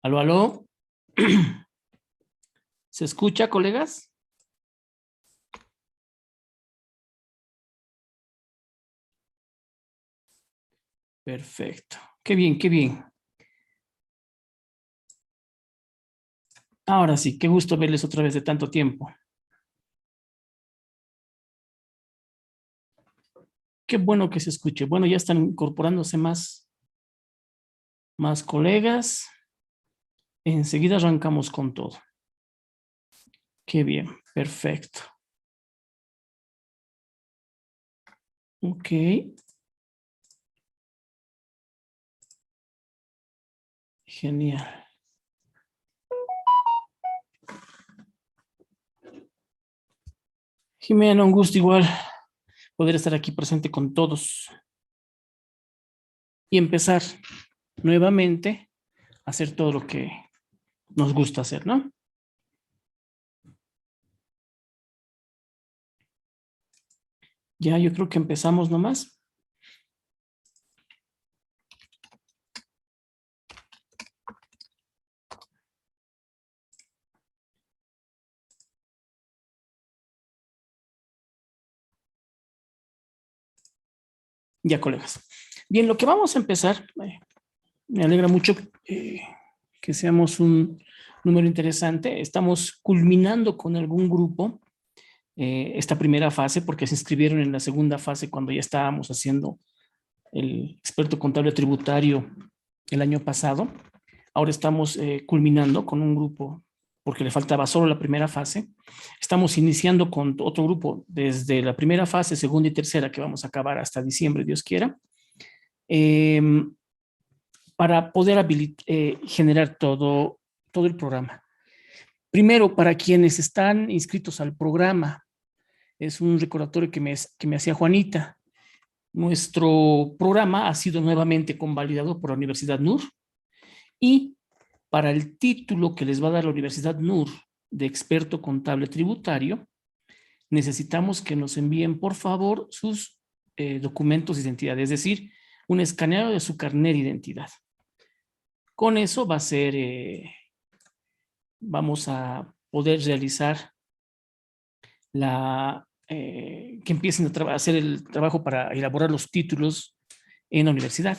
Aló, aló. ¿Se escucha, colegas? Perfecto. Qué bien, qué bien. Ahora sí, qué gusto verles otra vez de tanto tiempo. Qué bueno que se escuche. Bueno, ya están incorporándose más colegas. Enseguida arrancamos con todo. Qué bien, perfecto. Ok. Genial. Jimena, un gusto igual poder estar aquí presente con todos y empezar nuevamente a hacer todo lo que nos gusta hacer, ¿no? Ya, yo creo que empezamos nomás. Ya, colegas. Bien, lo que vamos a empezar, me alegra mucho que seamos un número interesante. Estamos culminando con algún grupo esta primera fase porque se inscribieron en la segunda fase cuando ya estábamos haciendo el experto contable tributario el año pasado. Ahora estamos culminando con un grupo porque le faltaba solo la primera fase. Estamos iniciando con otro grupo desde la primera fase, segunda y tercera, que vamos a acabar hasta diciembre, Dios quiera, para poder generar todo el programa. Primero, para quienes están inscritos al programa, es un recordatorio que me hacía Juanita. Nuestro programa ha sido nuevamente convalidado por la Universidad NUR y para el título que les va a dar la Universidad NUR de experto contable tributario, necesitamos que nos envíen, por favor, sus documentos de identidad, es decir, un escaneo de su carnet de identidad. Con eso va a ser, vamos a poder realizar que empiecen a hacer el trabajo para elaborar los títulos en la universidad.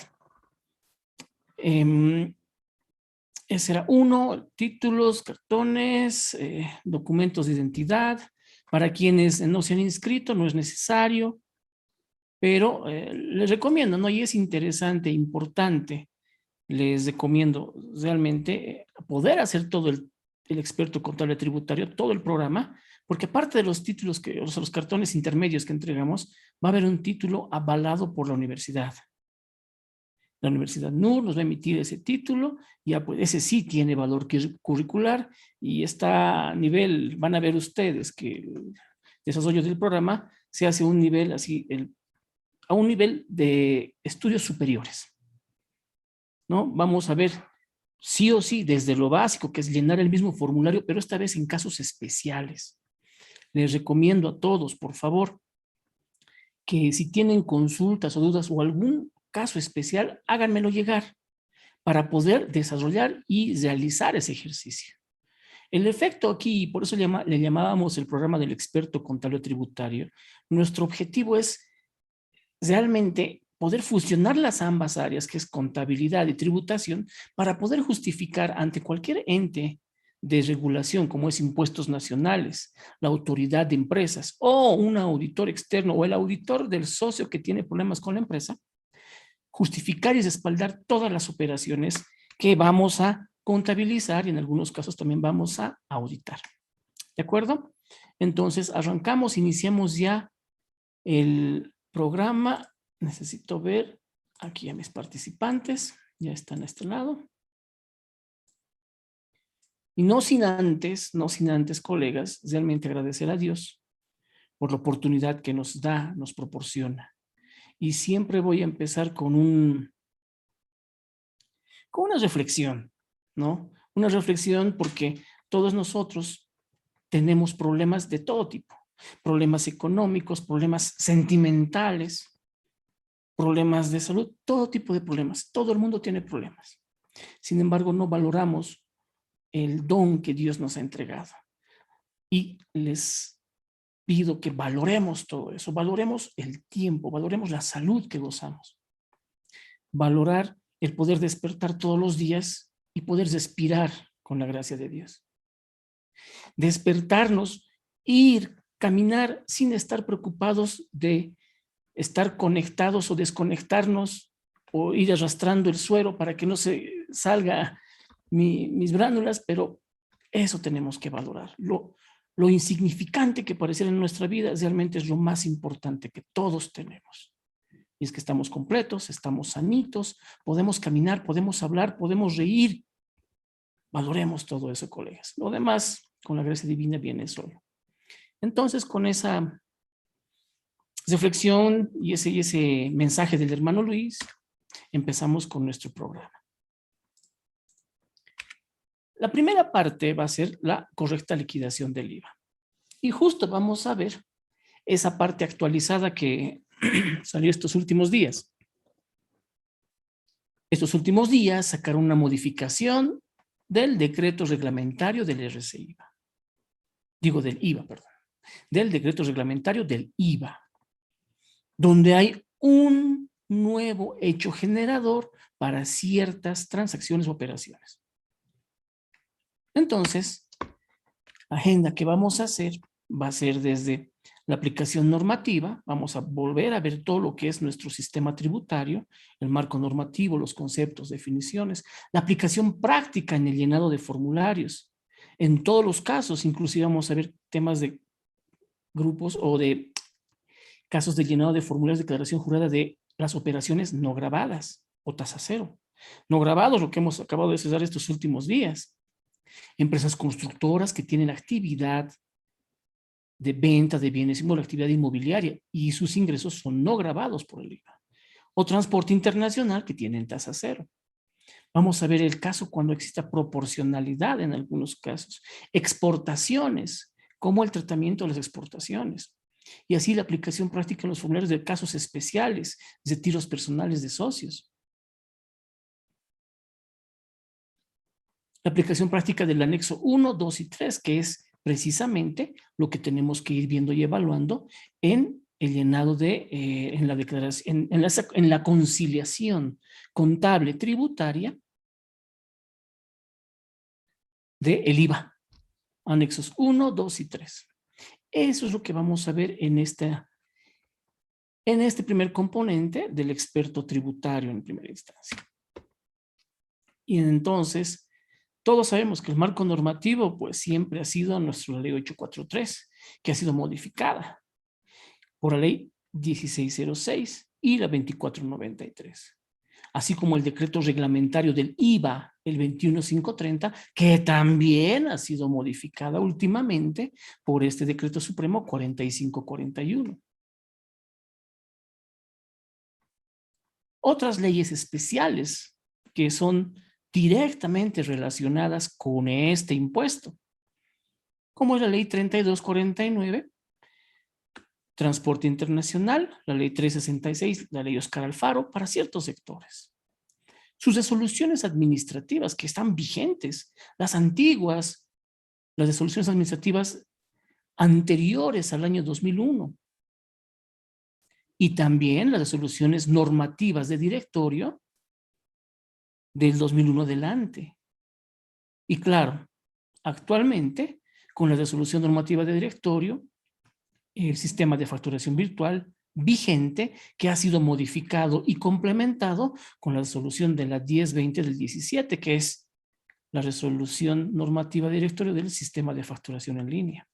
Ese era uno, títulos, cartones, documentos de identidad. Para quienes no se han inscrito no es necesario, pero les recomiendo, ¿no? Y es interesante, importante, les recomiendo realmente poder hacer todo el experto contable tributario, todo el programa, porque aparte de los títulos, o sea, los cartones intermedios que entregamos, va a haber un título avalado por la universidad. La Universidad NUR nos va a emitir ese título, ya pues ese sí tiene valor curricular y está a nivel, van a ver ustedes que el desarrollo del programa se hace a un nivel así, a un nivel de estudios superiores, ¿no? Vamos a ver sí o sí desde lo básico, que es llenar el mismo formulario, pero esta vez en casos especiales. Les recomiendo a todos, por favor, que si tienen consultas o dudas o algún caso especial, háganmelo llegar para poder desarrollar y realizar ese ejercicio. El efecto aquí, por eso le llamábamos el programa del experto contable tributario, nuestro objetivo es realmente poder fusionar las ambas áreas, que es contabilidad y tributación, para poder justificar ante cualquier ente de regulación, como es impuestos nacionales, la autoridad de empresas o un auditor externo o el auditor del socio que tiene problemas con la empresa, justificar y respaldar todas las operaciones que vamos a contabilizar y en algunos casos también vamos a auditar. ¿De acuerdo? Entonces, arrancamos, iniciamos ya el programa. Necesito ver aquí a mis participantes. Ya están a este lado. Y no sin antes, colegas, realmente agradecer a Dios por la oportunidad que nos da, nos proporciona. Y siempre voy a empezar con una reflexión, ¿no? Una reflexión porque todos nosotros tenemos problemas de todo tipo, problemas económicos, problemas sentimentales, problemas de salud, todo tipo de problemas. Todo el mundo tiene problemas. Sin embargo, no valoramos el don que Dios nos ha entregado. Y les pido que valoremos todo eso, valoremos el tiempo, valoremos la salud que gozamos, valorar el poder despertar todos los días y poder respirar con la gracia de Dios. Despertarnos, ir, caminar sin estar preocupados de estar conectados o desconectarnos o ir arrastrando el suero para que no se salga mis bránulas, pero eso tenemos que valorar. Lo insignificante que pareciera en nuestra vida realmente es lo más importante que todos tenemos. Y es que estamos completos, estamos sanitos, podemos caminar, podemos hablar, podemos reír. Valoremos todo eso, colegas. Lo demás, con la gracia divina, viene solo. Entonces, con esa reflexión y ese mensaje del hermano Luis, empezamos con nuestro programa. La primera parte va a ser la correcta liquidación del IVA. Y justo vamos a ver esa parte actualizada que salió estos últimos días. Estos últimos días sacaron una modificación del decreto reglamentario del RCIVA. Digo del IVA, perdón. Del decreto reglamentario del IVA, donde hay un nuevo hecho generador para ciertas transacciones o operaciones. Entonces, la agenda que vamos a hacer va a ser desde la aplicación normativa. Vamos a volver a ver todo lo que es nuestro sistema tributario, el marco normativo, los conceptos, definiciones, la aplicación práctica en el llenado de formularios. En todos los casos, inclusive vamos a ver temas de grupos o de casos de llenado de formularios de declaración jurada de las operaciones no grabadas o tasa cero. No grabados, lo que hemos acabado de cesar estos últimos días. Empresas constructoras que tienen actividad de venta de bienes y la actividad inmobiliaria y sus ingresos son no gravados por el IVA. O transporte internacional que tienen tasa cero. Vamos a ver el caso cuando exista proporcionalidad en algunos casos. Exportaciones, como el tratamiento de las exportaciones. Y así la aplicación práctica en los formularios de casos especiales, retiros personales de socios. La aplicación práctica del anexo 1, 2 y 3, que es precisamente lo que tenemos que ir viendo y evaluando en el llenado de, en la declaración, en la conciliación contable tributaria del IVA. Anexos 1, 2 y 3. Eso es lo que vamos a ver en este primer componente del experto tributario en primera instancia. Y entonces, todos sabemos que el marco normativo pues siempre ha sido nuestra ley 843, que ha sido modificada por la ley 1606 y la 2493. Así como el decreto reglamentario del IVA, el 21530, que también ha sido modificada últimamente por este decreto supremo 4541. Otras leyes especiales que son directamente relacionadas con este impuesto, como es la ley 3249, transporte internacional, la ley 366, la ley Oscar Alfaro, para ciertos sectores. Sus resoluciones administrativas que están vigentes, las antiguas, las resoluciones administrativas anteriores al año 2001, y también las resoluciones normativas de directorio del 2001 adelante. Y claro, actualmente, con la resolución normativa de directorio, el sistema de facturación virtual vigente que ha sido modificado y complementado con la resolución de la 1020 del 17, que es la resolución normativa de directorio del sistema de facturación en línea.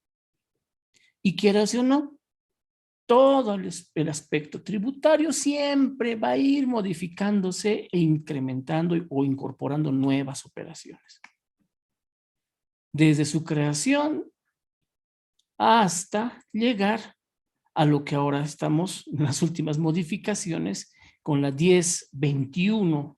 Y quieras o no, todo el aspecto tributario siempre va a ir modificándose e incrementando o incorporando nuevas operaciones. Desde su creación hasta llegar a lo que ahora estamos en las últimas modificaciones con la 1021-10,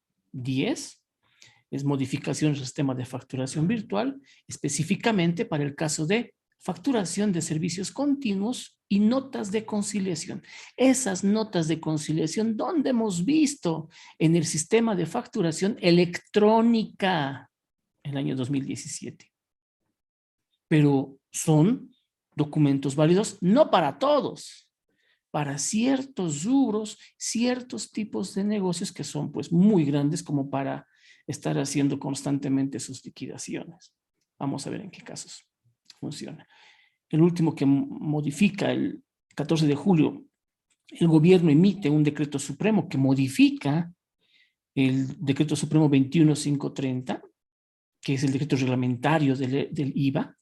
es modificación del sistema de facturación virtual, específicamente para el caso de facturación de servicios continuos y notas de conciliación. Esas notas de conciliación, ¿dónde hemos visto? En el sistema de facturación electrónica en el año 2017. Pero son documentos válidos no para todos, para ciertos rubros, ciertos tipos de negocios que son pues muy grandes como para estar haciendo constantemente sus liquidaciones. Vamos a ver en qué casos funciona. El último que modifica, el 14 de julio, el gobierno emite un decreto supremo que modifica el decreto supremo 21530, que es el decreto reglamentario del IVA,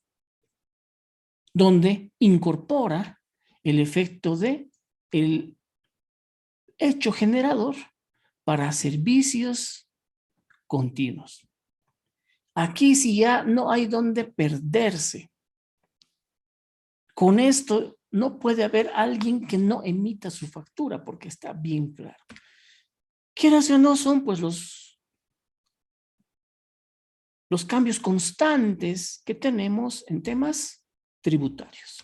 donde incorpora el efecto de el hecho generador para servicios continuos. Aquí sí ya no hay donde perderse. Con esto no puede haber alguien que no emita su factura porque está bien claro. Quieras o no, son pues los cambios constantes que tenemos en temas tributarios.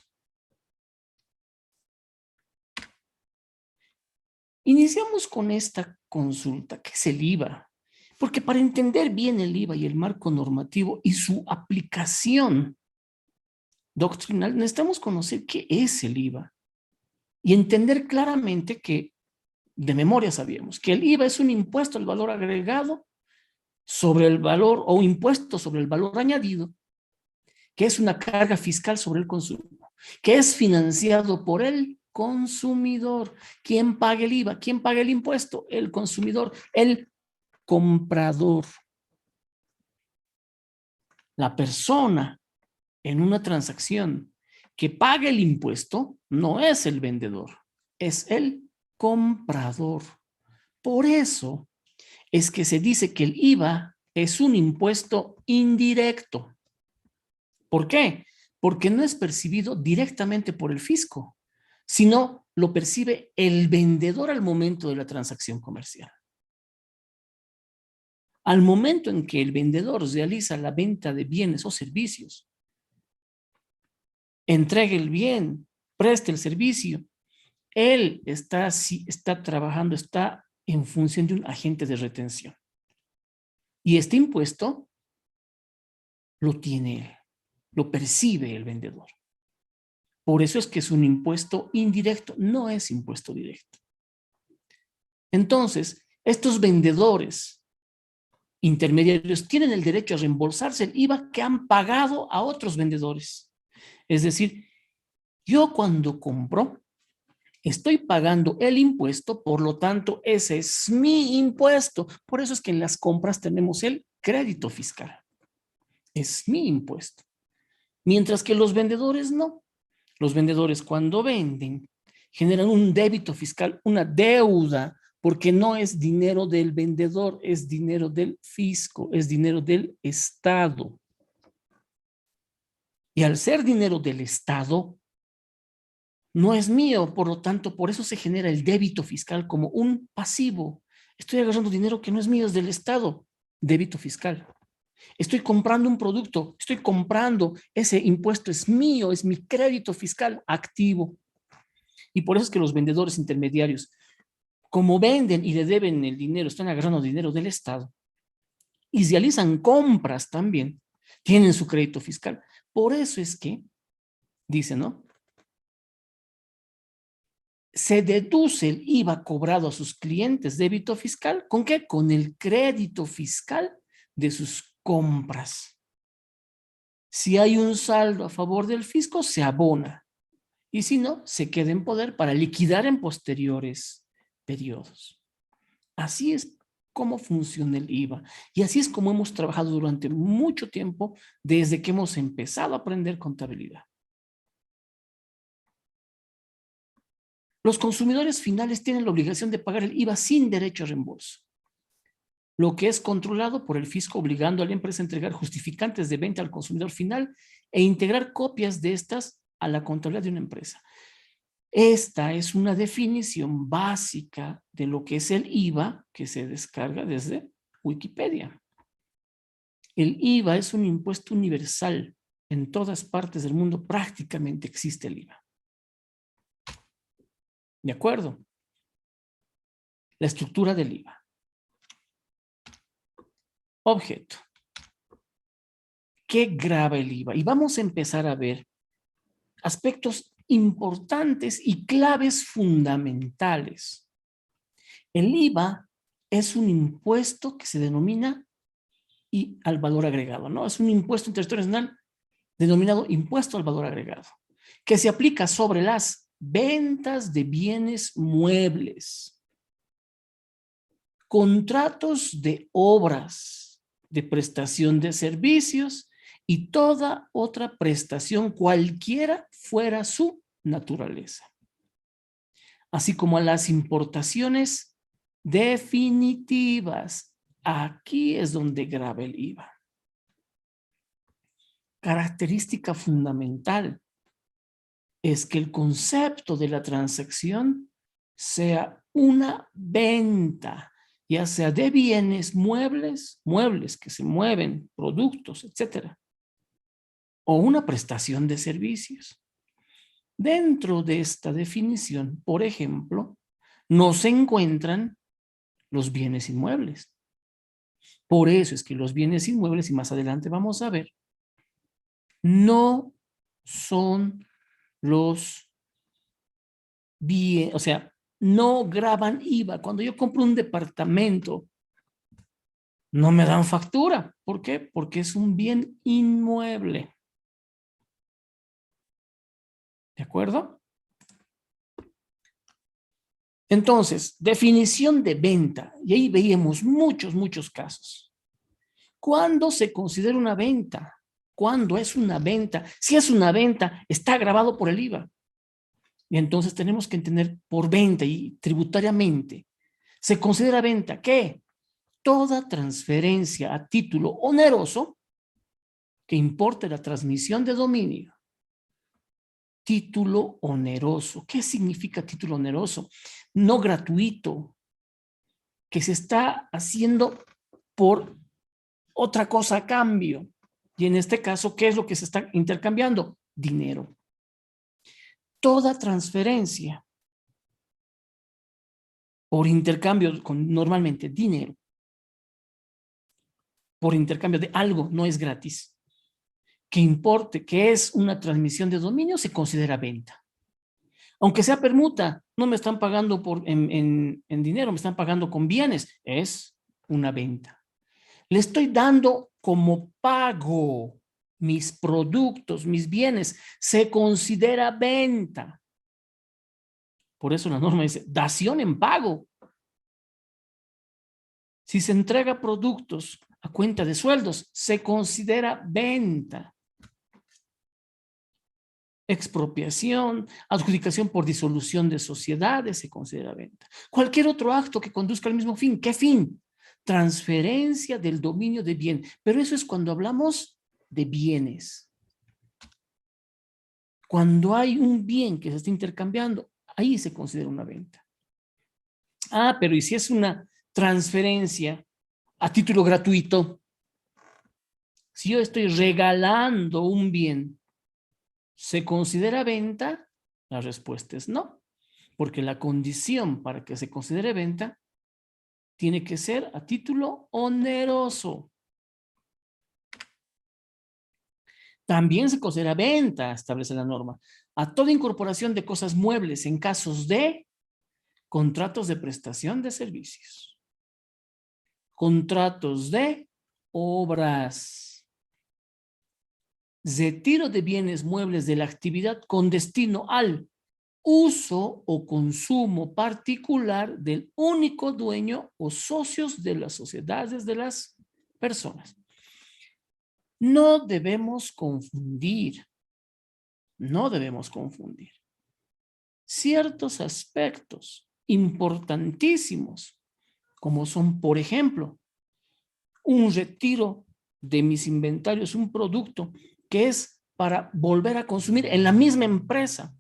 Iniciamos con esta consulta, que es el IVA, porque para entender bien el IVA y el marco normativo y su aplicación doctrinal, necesitamos conocer qué es el IVA y entender claramente que, de memoria sabíamos, que el IVA es un impuesto al valor agregado sobre el valor o impuesto sobre el valor añadido, que es una carga fiscal sobre el consumo, que es financiado por el consumidor. ¿Quién paga el IVA? ¿Quién paga el impuesto? El consumidor, el comprador. La persona en una transacción que paga el impuesto no es el vendedor, es el comprador. Por eso es que se dice que el IVA es un impuesto indirecto. ¿Por qué? Porque no es percibido directamente por el fisco, sino lo percibe el vendedor al momento de la transacción comercial. Al momento en que el vendedor realiza la venta de bienes o servicios, entregue el bien, preste el servicio, él está trabajando, está en función de un agente de retención. Y este impuesto lo tiene él, lo percibe el vendedor. Por eso es que es un impuesto indirecto, no es impuesto directo. Entonces, estos vendedores intermediarios tienen el derecho a reembolsarse el IVA que han pagado a otros vendedores. Es decir, yo cuando compro, estoy pagando el impuesto, por lo tanto, ese es mi impuesto. Por eso es que en las compras tenemos el crédito fiscal. Es mi impuesto. Mientras que los vendedores no. Los vendedores cuando venden generan un débito fiscal, una deuda, porque no es dinero del vendedor, es dinero del fisco, es dinero del Estado. Y al ser dinero del Estado, no es mío, por lo tanto, por eso se genera el débito fiscal como un pasivo. Estoy agarrando dinero que no es mío, es del Estado, débito fiscal. Estoy comprando un producto, estoy comprando, ese impuesto es mío, es mi crédito fiscal activo. Y por eso es que los vendedores intermediarios, como venden y le deben el dinero, están agarrando dinero del Estado y realizan compras también, tienen su crédito fiscal. Por eso es que, dice, ¿no? Se deduce el IVA cobrado a sus clientes, débito fiscal, ¿con qué? Con el crédito fiscal de sus compras. Si hay un saldo a favor del fisco, se abona. Y si no, se queda en poder para liquidar en posteriores periodos. Así es cómo funciona el IVA. Y así es como hemos trabajado durante mucho tiempo desde que hemos empezado a aprender contabilidad. Los consumidores finales tienen la obligación de pagar el IVA sin derecho a reembolso, lo que es controlado por el fisco, obligando a la empresa a entregar justificantes de venta al consumidor final e integrar copias de estas a la contabilidad de una empresa. Esta es una definición básica de lo que es el IVA que se descarga desde Wikipedia. El IVA es un impuesto universal. En todas partes del mundo prácticamente existe el IVA. ¿De acuerdo? La estructura del IVA. Objeto. ¿Qué grava el IVA? Y vamos a empezar a ver aspectos importantes y claves fundamentales. El IVA es un impuesto que se denomina y al valor agregado, ¿no? Es un impuesto en territorio nacional denominado impuesto al valor agregado, que se aplica sobre las ventas de bienes muebles, contratos de obras, de prestación de servicios y toda otra prestación, cualquiera fuera su naturaleza, así como a las importaciones definitivas. Aquí es donde grava el IVA. Característica fundamental es que el concepto de la transacción sea una venta, ya sea de bienes muebles, muebles que se mueven, productos, etcétera, o una prestación de servicios. Dentro de esta definición, por ejemplo, no se encuentran los bienes inmuebles. Por eso es que los bienes inmuebles, y más adelante vamos a ver, no son los bienes, o sea, no graban IVA. Cuando yo compro un departamento, no me dan factura. ¿Por qué? Porque es un bien inmueble. ¿De acuerdo? Entonces, definición de venta. Y ahí veíamos muchos casos. ¿Cuándo se considera una venta? ¿Cuándo es una venta? Si es una venta, está grabado por el IVA. Y entonces tenemos que entender por venta y tributariamente. Se considera venta, ¿qué? Toda transferencia a título oneroso que importe la transmisión de dominio. Título oneroso. ¿Qué significa título oneroso? No gratuito, que se está haciendo por otra cosa a cambio. Y en este caso, ¿qué es lo que se está intercambiando? Dinero. Toda transferencia por intercambio con normalmente dinero, por intercambio de algo, no es gratis, que importe, que es una transmisión de dominio, se considera venta. Aunque sea permuta, no me están pagando en dinero, me están pagando con bienes, es una venta. Le estoy dando como pago mis productos, mis bienes, se considera venta. Por eso la norma dice, dación en pago. Si se entrega productos a cuenta de sueldos, se considera venta. Expropiación, adjudicación por disolución de sociedades, se considera venta. Cualquier otro acto que conduzca al mismo fin. ¿Qué fin? Transferencia del dominio de bien. Pero eso es cuando hablamos de bienes. Cuando hay un bien que se está intercambiando, ahí se considera una venta. Ah, pero ¿y si es una transferencia a título gratuito? Si yo estoy regalando un bien, ¿se considera venta? La respuesta es no, porque la condición para que se considere venta tiene que ser a título oneroso. También se considera venta, establece la norma, a toda incorporación de cosas muebles en casos de contratos de prestación de servicios, contratos de obras, retiro de bienes muebles de la actividad con destino al uso o consumo particular del único dueño o socios de las sociedades de las personas. No debemos confundir ciertos aspectos importantísimos, como son, por ejemplo, un retiro de mis inventarios, un producto que es para volver a consumir en la misma empresa,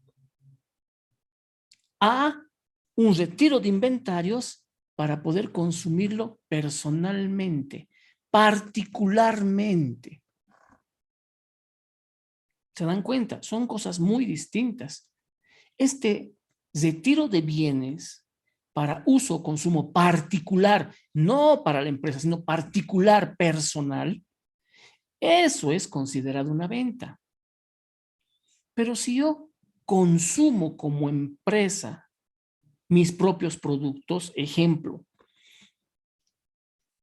a un retiro de inventarios para poder consumirlo personalmente, particularmente. ¿Se dan cuenta? Son cosas muy distintas. Este retiro de bienes para uso o consumo particular, no para la empresa, sino particular, personal, eso es considerado una venta. Pero si yo consumo como empresa mis propios productos, ejemplo,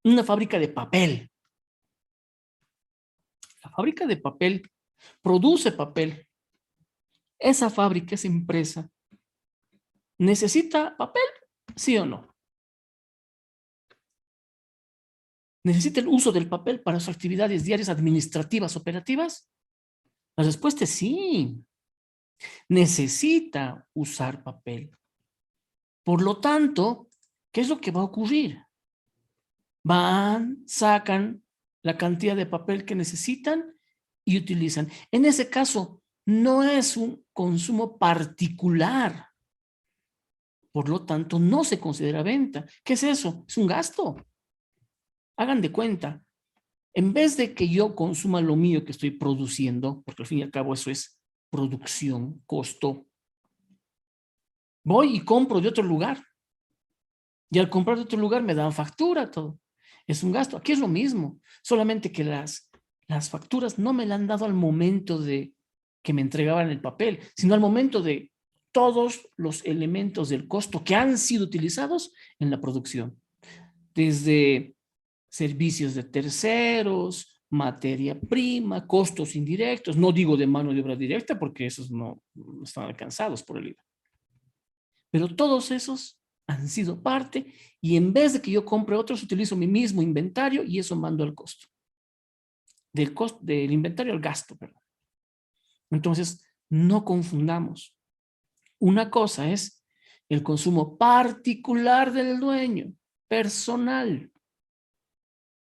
una fábrica de papel. La fábrica de papel produce papel. Esa fábrica, esa empresa, ¿necesita papel? ¿Sí o no? ¿Necesita el uso del papel para sus actividades diarias administrativas, operativas? La respuesta es sí. Necesita usar papel. Por lo tanto, ¿qué es lo que va a ocurrir? Van, sacan la cantidad de papel que necesitan y utilizan. En ese caso, no es un consumo particular. Por lo tanto, no se considera venta. ¿Qué es eso? Es un gasto. Hagan de cuenta. En vez de que yo consuma lo mío que estoy produciendo, porque al fin y al cabo eso es producción, costo, voy y compro de otro lugar. Y al comprar de otro lugar me dan factura, todo. Es un gasto. Aquí es lo mismo, solamente que las facturas no me la han dado al momento de que me entregaban el papel, sino al momento de todos los elementos del costo que han sido utilizados en la producción. Desde servicios de terceros, materia prima, costos indirectos, no digo de mano de obra directa porque esos no están alcanzados por el IVA. Pero todos esos han sido parte y en vez de que yo compre otros, utilizo mi mismo inventario y eso mando al costo. Del inventario al gasto, perdón. Entonces, no confundamos. Una cosa es el consumo particular del dueño, personal.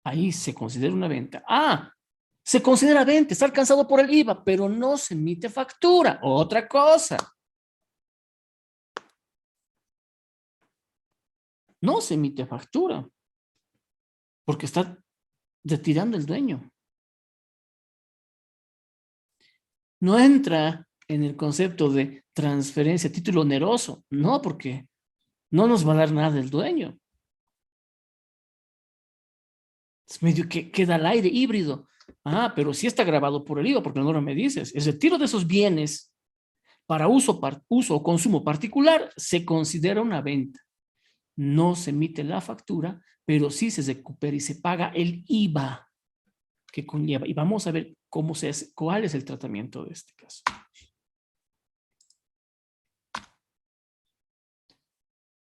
Ahí se considera una venta. Se considera venta, está alcanzado por el IVA, pero no se emite factura. Otra cosa. No se emite factura porque está retirando el dueño. No entra en el concepto de transferencia, título oneroso. No, porque no nos va a dar nada el dueño. Es medio que queda al aire, híbrido. Pero sí está grabado por el IVA, porque no me dices. El retiro de esos bienes para uso o consumo particular se considera una venta. No se emite la factura, pero sí se recupera y se paga el IVA que conlleva. Y vamos a ver cómo se hace, cuál es el tratamiento de este caso.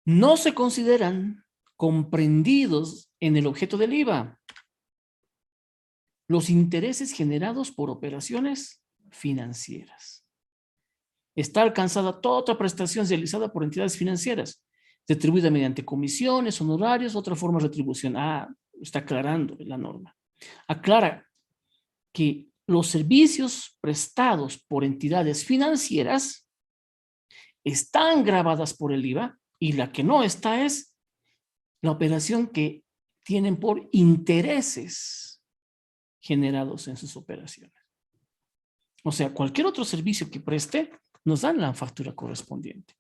No se consideran comprendidos en el objeto del IVA los intereses generados por operaciones financieras. Está alcanzada toda otra prestación realizada por entidades financieras, retribuida mediante comisiones, honorarios, otra forma de retribución. Está aclarando la norma. Aclara que los servicios prestados por entidades financieras están grabadas por el IVA y la que no está es la operación que tienen por intereses generados en sus operaciones. O sea, cualquier otro servicio que preste, nos dan la factura correspondiente.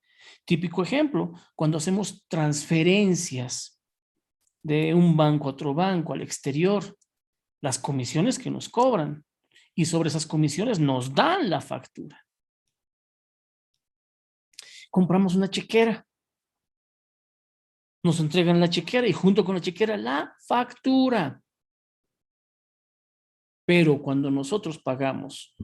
Típico ejemplo, cuando hacemos transferencias de un banco a otro banco, al exterior, las comisiones que nos cobran y sobre esas comisiones nos dan la factura. Compramos una chequera, nos entregan la chequera y junto con la chequera la factura. Pero cuando nosotros pagamos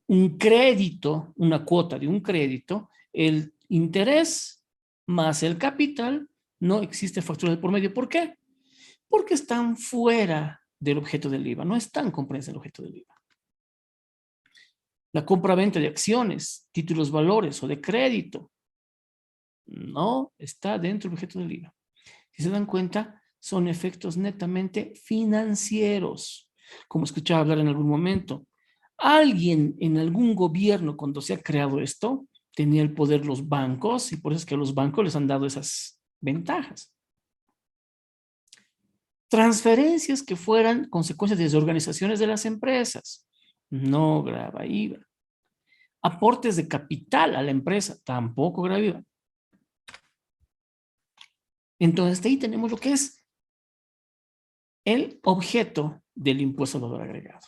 un crédito, una cuota de un crédito, el interés más el capital, no existe factura de por medio. ¿Por qué? Porque están fuera del objeto del IVA, no están comprendidos en el objeto del IVA. La compra-venta de acciones, títulos, valores o de crédito, no está dentro del objeto del IVA. Si se dan cuenta, son efectos netamente financieros. Como escuchaba hablar en algún momento, alguien en algún gobierno cuando se ha creado esto, tenía el poder los bancos y por eso es que a los bancos les han dado esas ventajas. Transferencias que fueran consecuencias de desorganizaciones de las empresas, no grava IVA. Aportes de capital a la empresa, tampoco grava IVA. Entonces, de ahí tenemos lo que es el objeto del impuesto al valor agregado.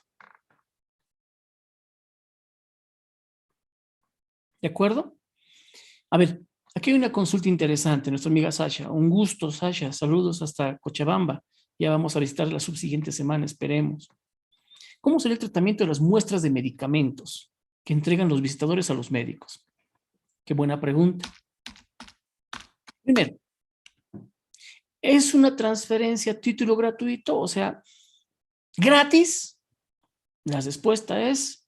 ¿De acuerdo? A ver, aquí hay una consulta interesante, nuestra amiga Sasha. Un gusto, Sasha. Saludos hasta Cochabamba. Ya vamos a visitar la subsiguiente semana, esperemos. ¿Cómo sería el tratamiento de las muestras de medicamentos que entregan los visitadores a los médicos? Qué buena pregunta. Primero, ¿es una transferencia a título gratuito? O sea, ¿gratis? La respuesta es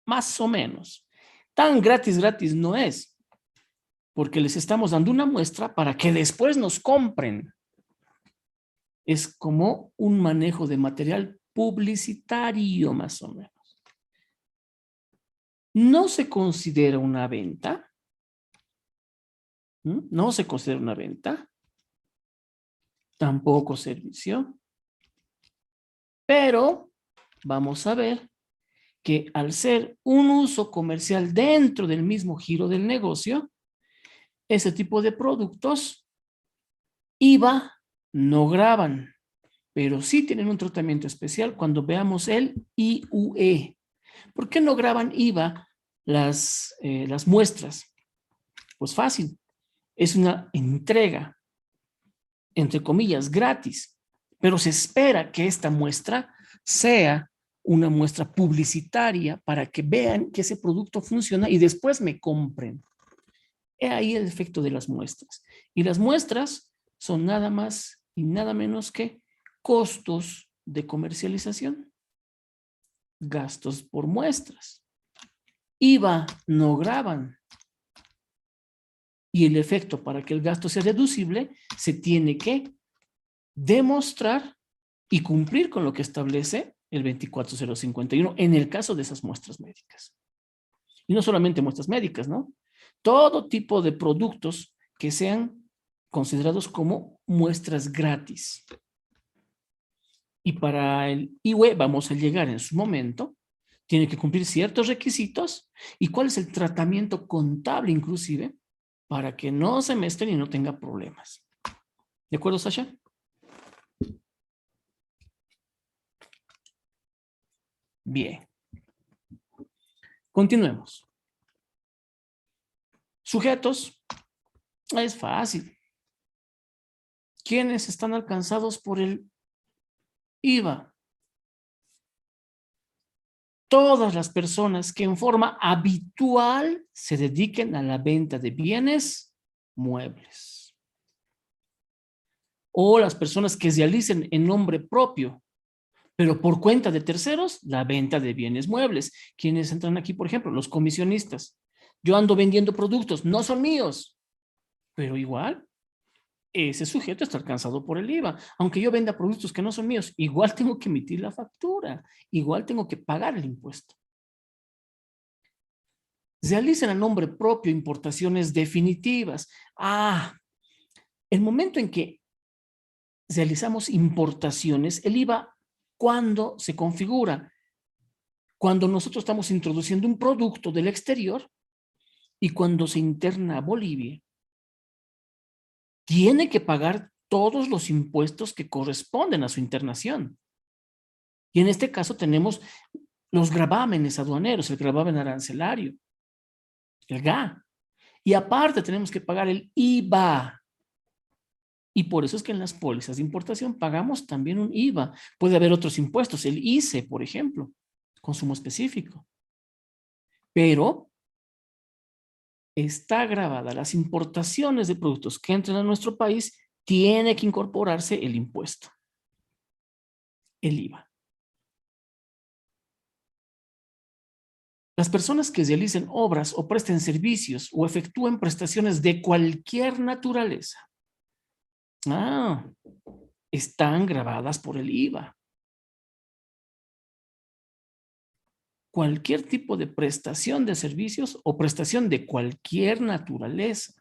más o menos. Tan gratis, gratis no es, porque les estamos dando una muestra para que después nos compren. Es como un manejo de material publicitario, más o menos. No se considera una venta. No se considera una venta. Tampoco servicio. Pero vamos a ver que al ser un uso comercial dentro del mismo giro del negocio, ese tipo de productos IVA no graban, pero sí tienen un tratamiento especial cuando veamos el IUE. ¿Por qué no graban IVA las muestras? Pues fácil, es una entrega, entre comillas, gratis, pero se espera que esta muestra sea una muestra publicitaria para que vean que ese producto funciona y después me compren. He ahí el efecto de las muestras. Y las muestras son nada más y nada menos que costos de comercialización, gastos por muestras. IVA no graban. Y el efecto para que el gasto sea deducible se tiene que demostrar y cumplir con lo que establece el 24051 en el caso de esas muestras médicas. Y no solamente muestras médicas, ¿no? Todo tipo de productos que sean considerados como muestras gratis. Y para el IUE vamos a llegar en su momento, tiene que cumplir ciertos requisitos y cuál es el tratamiento contable inclusive para que no se mezclen y no tenga problemas. ¿De acuerdo, Sasha? Bien. Continuemos. Sujetos. Es fácil. ¿Quiénes están alcanzados por el IVA? Todas las personas que en forma habitual se dediquen a la venta de bienes muebles. O las personas que realicen en nombre propio, pero por cuenta de terceros, la venta de bienes muebles. ¿Quiénes entran aquí, por ejemplo? Los comisionistas. Yo ando vendiendo productos, no son míos, pero igual ese sujeto está alcanzado por el IVA. Aunque yo venda productos que no son míos, igual tengo que emitir la factura, igual tengo que pagar el impuesto. Realicen a nombre propio importaciones definitivas. El momento en que realizamos importaciones, el IVA, ¿cuándo se configura? Cuando nosotros estamos introduciendo un producto del exterior y cuando se interna a Bolivia, tiene que pagar todos los impuestos que corresponden a su internación. Y en este caso tenemos los gravámenes aduaneros, el gravamen arancelario, el GA. Y aparte tenemos que pagar el IVA. Y por eso es que en las pólizas de importación pagamos también un IVA. Puede haber otros impuestos, el ICE, por ejemplo, consumo específico. Pero está grabada las importaciones de productos que entran a nuestro país, tiene que incorporarse el impuesto, el IVA. Las personas que realicen obras o presten servicios o efectúen prestaciones de cualquier naturaleza, están grabadas por el IVA. Cualquier tipo de prestación de servicios o prestación de cualquier naturaleza.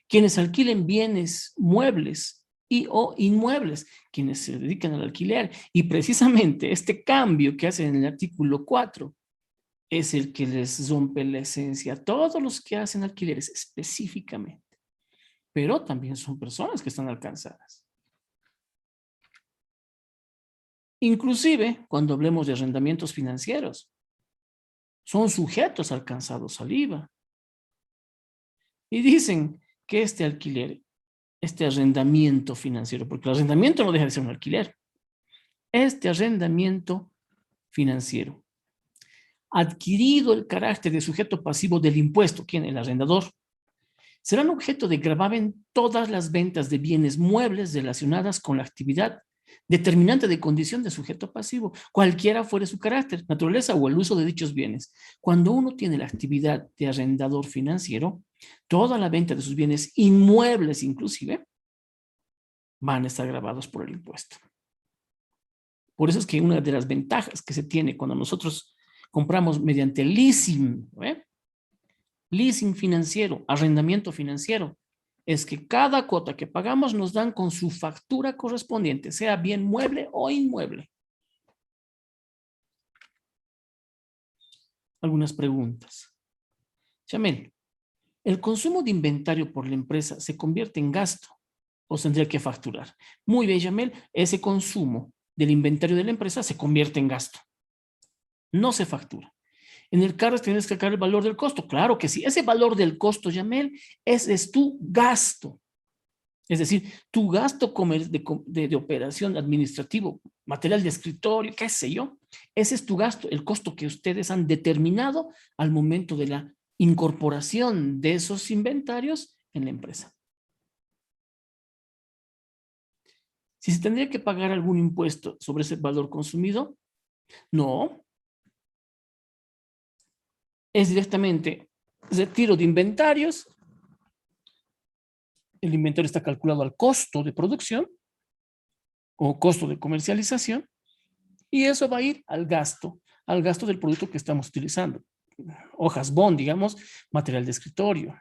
Quienes alquilen bienes muebles y o inmuebles, quienes se dedican al alquiler. Y precisamente este cambio que hacen en el artículo 4 es el que les rompe la esencia a todos los que hacen alquileres específicamente. pero también son personas que están alcanzadas. Inclusive, cuando hablemos de arrendamientos financieros, son sujetos alcanzados al IVA. Y dicen que este alquiler, este arrendamiento financiero, porque el arrendamiento no deja de ser un alquiler, este arrendamiento financiero, adquirido el carácter de sujeto pasivo del impuesto, ¿quién? El arrendador, serán objeto de gravamen todas las ventas de bienes muebles relacionadas con la actividad determinante de condición de sujeto pasivo, cualquiera fuere su carácter, naturaleza o el uso de dichos bienes. Cuando uno tiene la actividad de arrendador financiero, toda la venta de sus bienes inmuebles inclusive van a estar gravados por el impuesto. Por eso es que una de las ventajas que se tiene cuando nosotros compramos mediante leasing, leasing financiero, arrendamiento financiero, es que cada cuota que pagamos nos dan con su factura correspondiente, sea bien mueble o inmueble. Algunas preguntas. Chamel, ¿el consumo de inventario por la empresa se convierte en gasto o tendría que facturar? Muy bien, Chamel, ese consumo del inventario de la empresa se convierte en gasto. No se factura. En el carro tienes que sacar el valor del costo. Claro que sí. Ese valor del costo, Yamel, es tu gasto. Es decir, tu gasto de operación administrativo, material de escritorio, qué sé yo. Ese es tu gasto, el costo que ustedes han determinado al momento de la incorporación de esos inventarios en la empresa. Si se tendría que pagar algún impuesto sobre ese valor consumido, no. Es directamente retiro de inventarios. El inventario está calculado al costo de producción o costo de comercialización y eso va a ir al gasto del producto que estamos utilizando. Hojas bond, digamos, material de escritorio.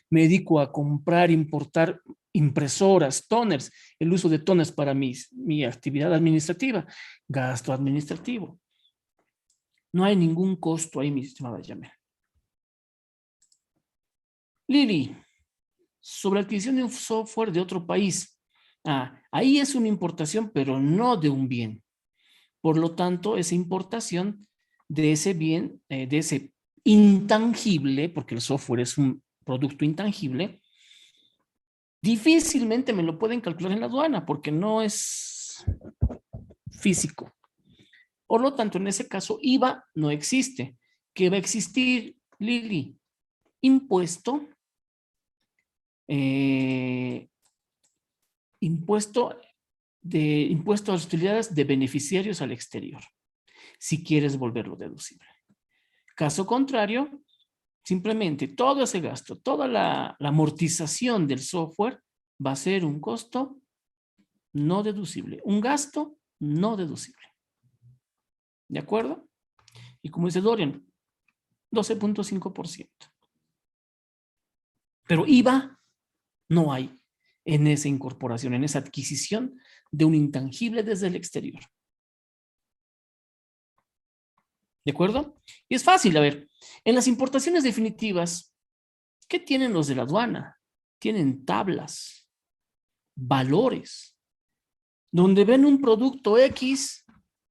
Me dedico a comprar, importar impresoras, toners, el uso de toners para mi actividad administrativa, gasto administrativo. No hay ningún costo ahí, mi estimada Yamel. Lili, sobre adquisición de un software de otro país. Ahí es una importación, pero no de un bien. Por lo tanto, esa importación de ese bien, de ese intangible, porque el software es un producto intangible, difícilmente me lo pueden calcular en la aduana, porque no es físico. Por lo tanto, en ese caso, IVA no existe. ¿Qué va a existir, Lili? Impuesto. Impuesto a las utilidades de beneficiarios al exterior, si quieres volverlo deducible. Caso contrario, simplemente todo ese gasto, toda la amortización del software va a ser un costo no deducible, un gasto no deducible. ¿De acuerdo? Y como dice Dorian, 12.5%. Pero IVA no hay en esa incorporación, en esa adquisición de un intangible desde el exterior. ¿De acuerdo? Y es fácil, a ver, en las importaciones definitivas, ¿qué tienen los de la aduana? Tienen tablas, valores, donde ven un producto X,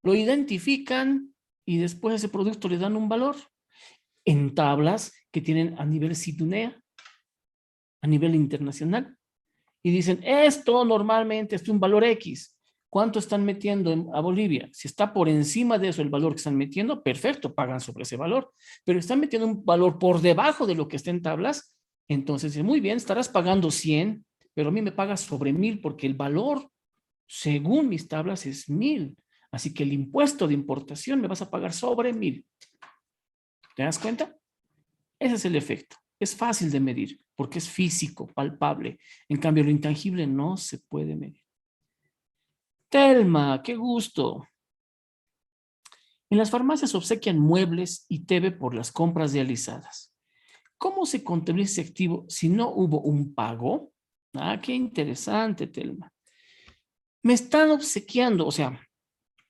lo identifican y después a ese producto le dan un valor en tablas que tienen a nivel SIDUNEA, a nivel internacional. Y dicen, esto normalmente es un valor X. ¿Cuánto están metiendo a Bolivia? Si está por encima de eso el valor que están metiendo, perfecto, pagan sobre ese valor. Pero están metiendo un valor por debajo de lo que está en tablas, entonces muy bien, estarás pagando 100, pero a mí me pagas sobre 1000 porque el valor, según mis tablas, es 1000. Así que el impuesto de importación me vas a pagar sobre 1000. ¿Te das cuenta? Ese es el efecto. Es fácil de medir porque es físico, palpable. En cambio, lo intangible no se puede medir. Telma, qué gusto. En las farmacias obsequian muebles y TV por las compras realizadas. ¿Cómo se contabiliza ese activo si no hubo un pago? Qué interesante, Telma. Me están obsequiando, o sea,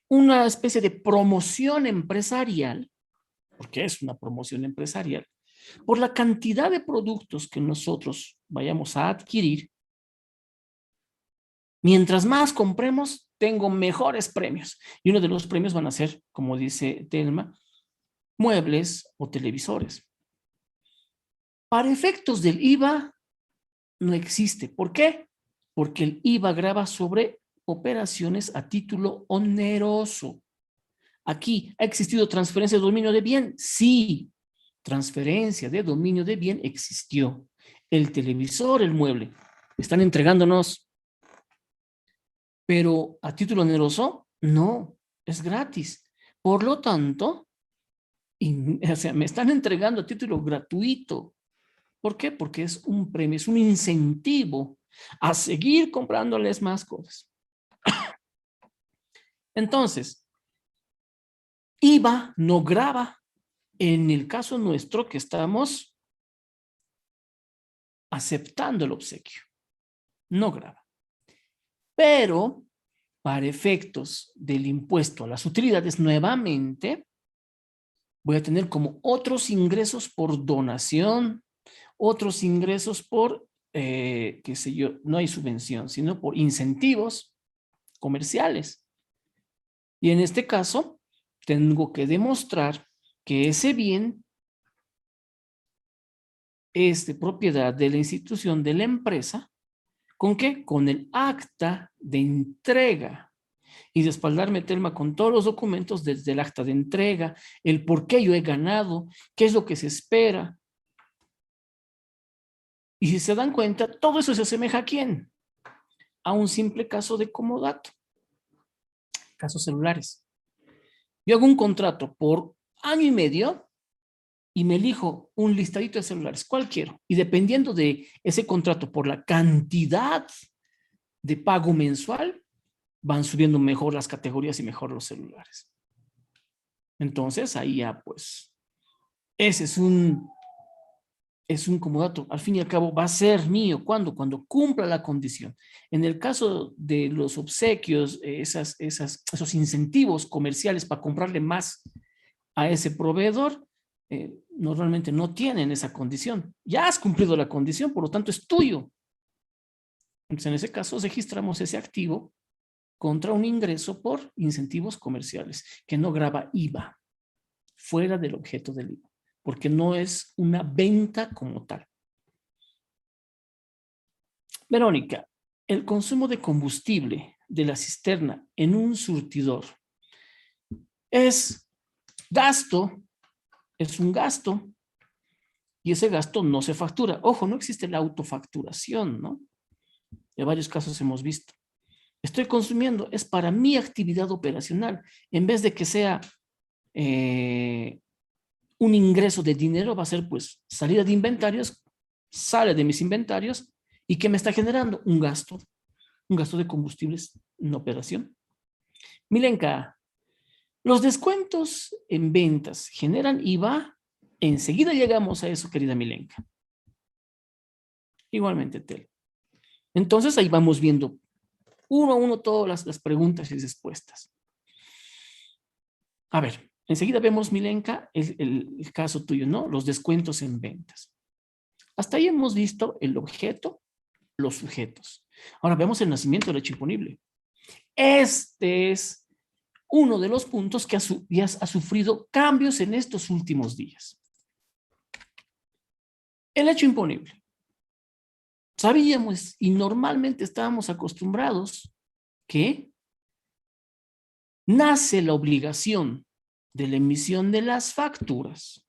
una especie de promoción empresarial, porque es una promoción empresarial, Por la cantidad de productos que nosotros vayamos a adquirir, mientras más compremos, tengo mejores premios. Y uno de los premios van a ser, como dice Telma, muebles o televisores. Para efectos del IVA, no existe. ¿Por qué? Porque el IVA grava sobre operaciones a título oneroso. Aquí, ¿ha existido transferencia de dominio de bien? Sí, transferencia de dominio de bien existió. El televisor, el mueble, están entregándonos. Pero a título oneroso, no, es gratis. Por lo tanto, o sea, me están entregando a título gratuito. ¿Por qué? Porque es un premio, es un incentivo a seguir comprándoles más cosas. Entonces, IVA no grava en el caso nuestro que estamos aceptando el obsequio. No grava. Pero para efectos del impuesto a las utilidades, nuevamente, voy a tener como otros ingresos por donación, otros ingresos por, qué sé yo, no hay subvención, sino por incentivos comerciales. Y en este caso, tengo que demostrar que ese bien es de propiedad de la institución, de la empresa. ¿Con qué? Con el acta de entrega. Y respaldarme, Telma, con todos los documentos desde el acta de entrega, el por qué yo he ganado, qué es lo que se espera. Y si se dan cuenta, todo eso se asemeja ¿a quién? A un simple caso de comodato. Casos celulares. Yo hago un contrato por año y medio y me elijo un listadito de celulares, ¿cuál quiero? Y dependiendo de ese contrato, por la cantidad de pago mensual, van subiendo mejor las categorías y mejor los celulares. Entonces, ahí ya, pues, ese es un comodato. Al fin y al cabo, va a ser mío. ¿Cuándo? Cuando cumpla la condición. En el caso de los obsequios, esos incentivos comerciales para comprarle más a ese proveedor, normalmente no tienen esa condición. Ya has cumplido la condición, por lo tanto es tuyo. Entonces, en ese caso, registramos ese activo contra un ingreso por incentivos comerciales, que no grava IVA, fuera del objeto del IVA, porque no es una venta como tal. Verónica, el consumo de combustible de la cisterna en un surtidor es gasto, es un gasto, y ese gasto no se factura. Ojo, no existe la autofacturación, ¿no? En varios casos hemos visto. Estoy consumiendo, es para mi actividad operacional, en vez de que sea un ingreso de dinero, va a ser pues salida de inventarios, sale de mis inventarios, y ¿qué me está generando? Un gasto de combustibles en operación. Milenka, los descuentos en ventas generan IVA. Enseguida llegamos a eso, querida Milenka. Igualmente, Tel. Entonces ahí vamos viendo uno a uno todas las preguntas y respuestas. A ver, enseguida vemos, Milenka, el caso tuyo, ¿no? Los descuentos en ventas. Hasta ahí hemos visto el objeto, los sujetos. Ahora vemos el nacimiento del hecho imponible. Este es uno de los puntos que ha sufrido cambios en estos últimos días. El hecho imponible. Sabíamos y normalmente estábamos acostumbrados que nace la obligación de la emisión de las facturas.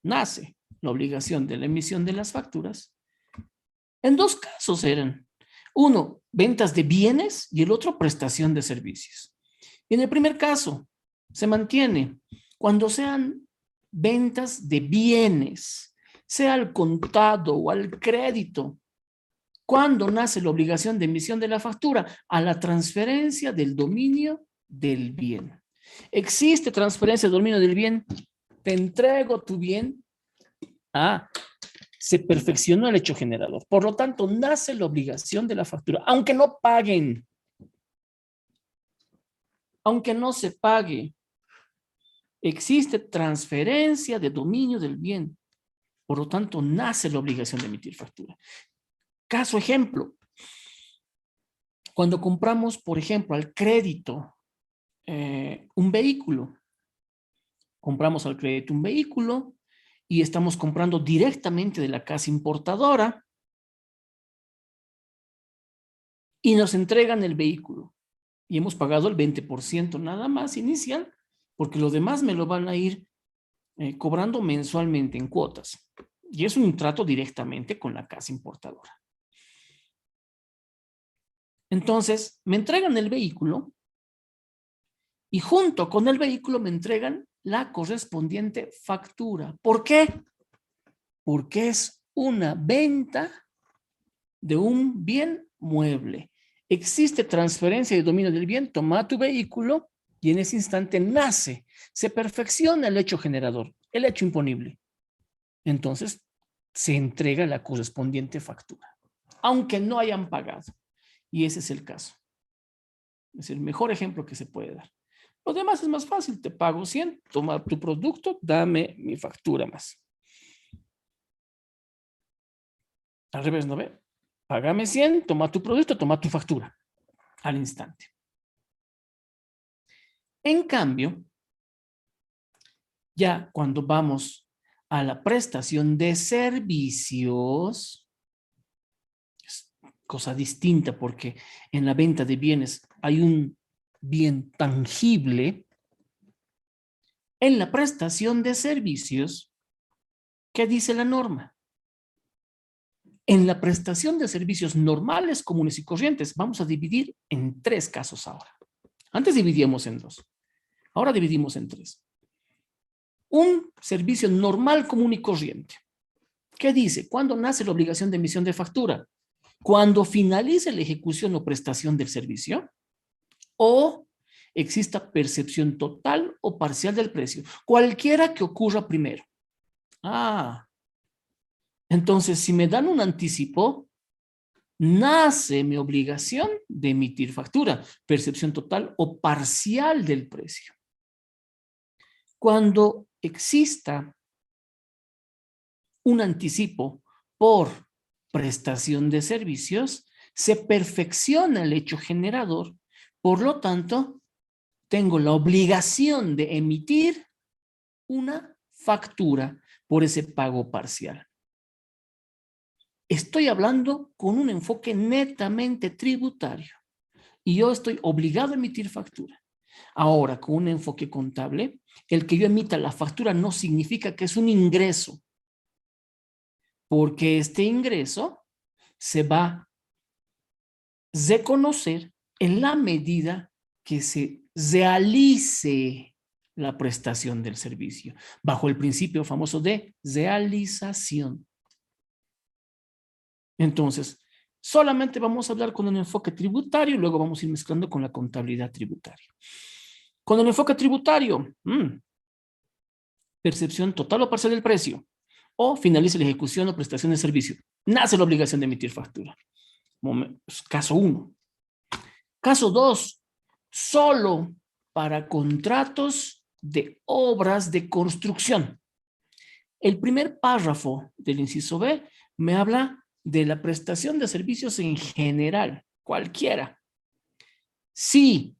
Nace la obligación de la emisión de las facturas. En dos casos eran. Uno, ventas de bienes y el otro, prestación de servicios. Y en el primer caso, se mantiene cuando sean ventas de bienes, sea al contado o al crédito. ¿Cuándo nace la obligación de emisión de la factura? A la transferencia del dominio del bien. ¿Existe transferencia del dominio del bien? Te entrego tu bien. Se perfeccionó el hecho generador. Por lo tanto, nace la obligación de la factura, aunque no paguen. Aunque no se pague. existe transferencia de dominio del bien. Por lo tanto, nace la obligación de emitir factura. Caso ejemplo, cuando compramos, por ejemplo, al crédito un vehículo, compramos al crédito un vehículo y estamos comprando directamente de la casa importadora y nos entregan el vehículo y hemos pagado el 20% nada más inicial, porque lo demás me lo van a ir cobrando mensualmente en cuotas. Y es un trato directamente con la casa importadora. Entonces, me entregan el vehículo y junto con el vehículo me entregan la correspondiente factura. ¿Por qué? Porque es una venta de un bien mueble. Existe transferencia de dominio del bien, toma tu vehículo y en ese instante nace, se perfecciona el hecho generador, el hecho imponible. Entonces, se entrega la correspondiente factura, aunque no hayan pagado. Y ese es el caso. Es el mejor ejemplo que se puede dar. Lo demás es más fácil. Te pago 100, toma tu producto, dame mi factura más. Al revés, ¿no ve? Págame 100, toma tu producto, toma tu factura. Al instante. En cambio, ya cuando vamos a la prestación de servicios, es cosa distinta porque en la venta de bienes hay un bien tangible. En la prestación de servicios, ¿qué dice la norma? En la prestación de servicios normales, comunes y corrientes, vamos a dividir en 3 casos ahora. Antes dividíamos en 2. Ahora dividimos en 3. Un servicio normal, común y corriente. ¿Qué dice? ¿Cuándo nace la obligación de emisión de factura? Cuando finalice la ejecución o prestación del servicio o exista percepción total o parcial del precio, cualquiera que ocurra primero. Entonces, si me dan un anticipo, nace mi obligación de emitir factura, percepción total o parcial del precio. Cuando exista un anticipo por prestación de servicios, se perfecciona el hecho generador, por lo tanto, tengo la obligación de emitir una factura por ese pago parcial. Estoy hablando con un enfoque netamente tributario y yo estoy obligado a emitir factura. Ahora, con un enfoque contable, el que yo emita la factura no significa que es un ingreso, porque este ingreso se va a reconocer en la medida que se realice la prestación del servicio, bajo el principio famoso de realización. Entonces, solamente vamos a hablar con un enfoque tributario y luego vamos a ir mezclando con la contabilidad tributaria. Con el enfoque tributario, percepción total o parcial del precio, o finaliza la ejecución o prestación de servicio. Nace la obligación de emitir factura. Caso 1. Caso 2, solo para contratos de obras de construcción. El primer párrafo del inciso B me habla de la prestación de servicios en general, cualquiera. Sí.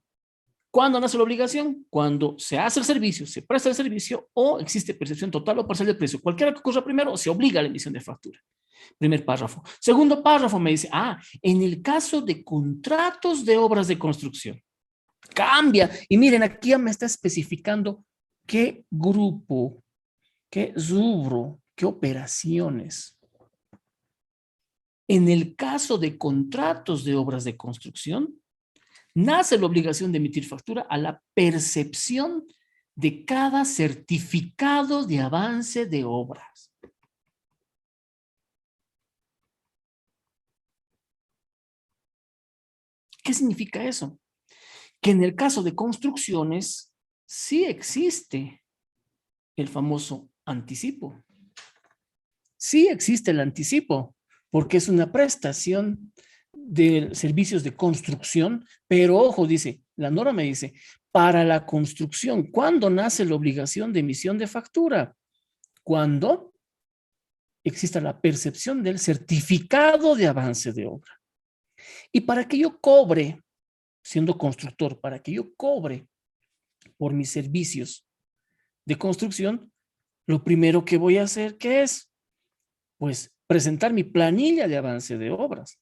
¿Cuándo nace la obligación? Cuando se hace el servicio, se presta el servicio o existe percepción total o parcial del precio. Cualquiera que ocurra primero, se obliga a la emisión de factura. Primer párrafo. Segundo párrafo me dice, en el caso de contratos de obras de construcción, cambia. Y miren, aquí ya me está especificando qué grupo, qué rubro, qué operaciones. En el caso de contratos de obras de construcción, nace la obligación de emitir factura a la percepción de cada certificado de avance de obras. ¿Qué significa eso? Que en el caso de construcciones sí existe el famoso anticipo. Sí existe el anticipo, porque es una prestación de servicios de construcción, pero ojo, dice, la norma me dice, para la construcción, ¿cuándo nace la obligación de emisión de factura? Cuando exista la percepción del certificado de avance de obra. Y para que yo cobre, siendo constructor, para que yo cobre por mis servicios de construcción, lo primero que voy a hacer, ¿qué es? Pues presentar mi planilla de avance de obras.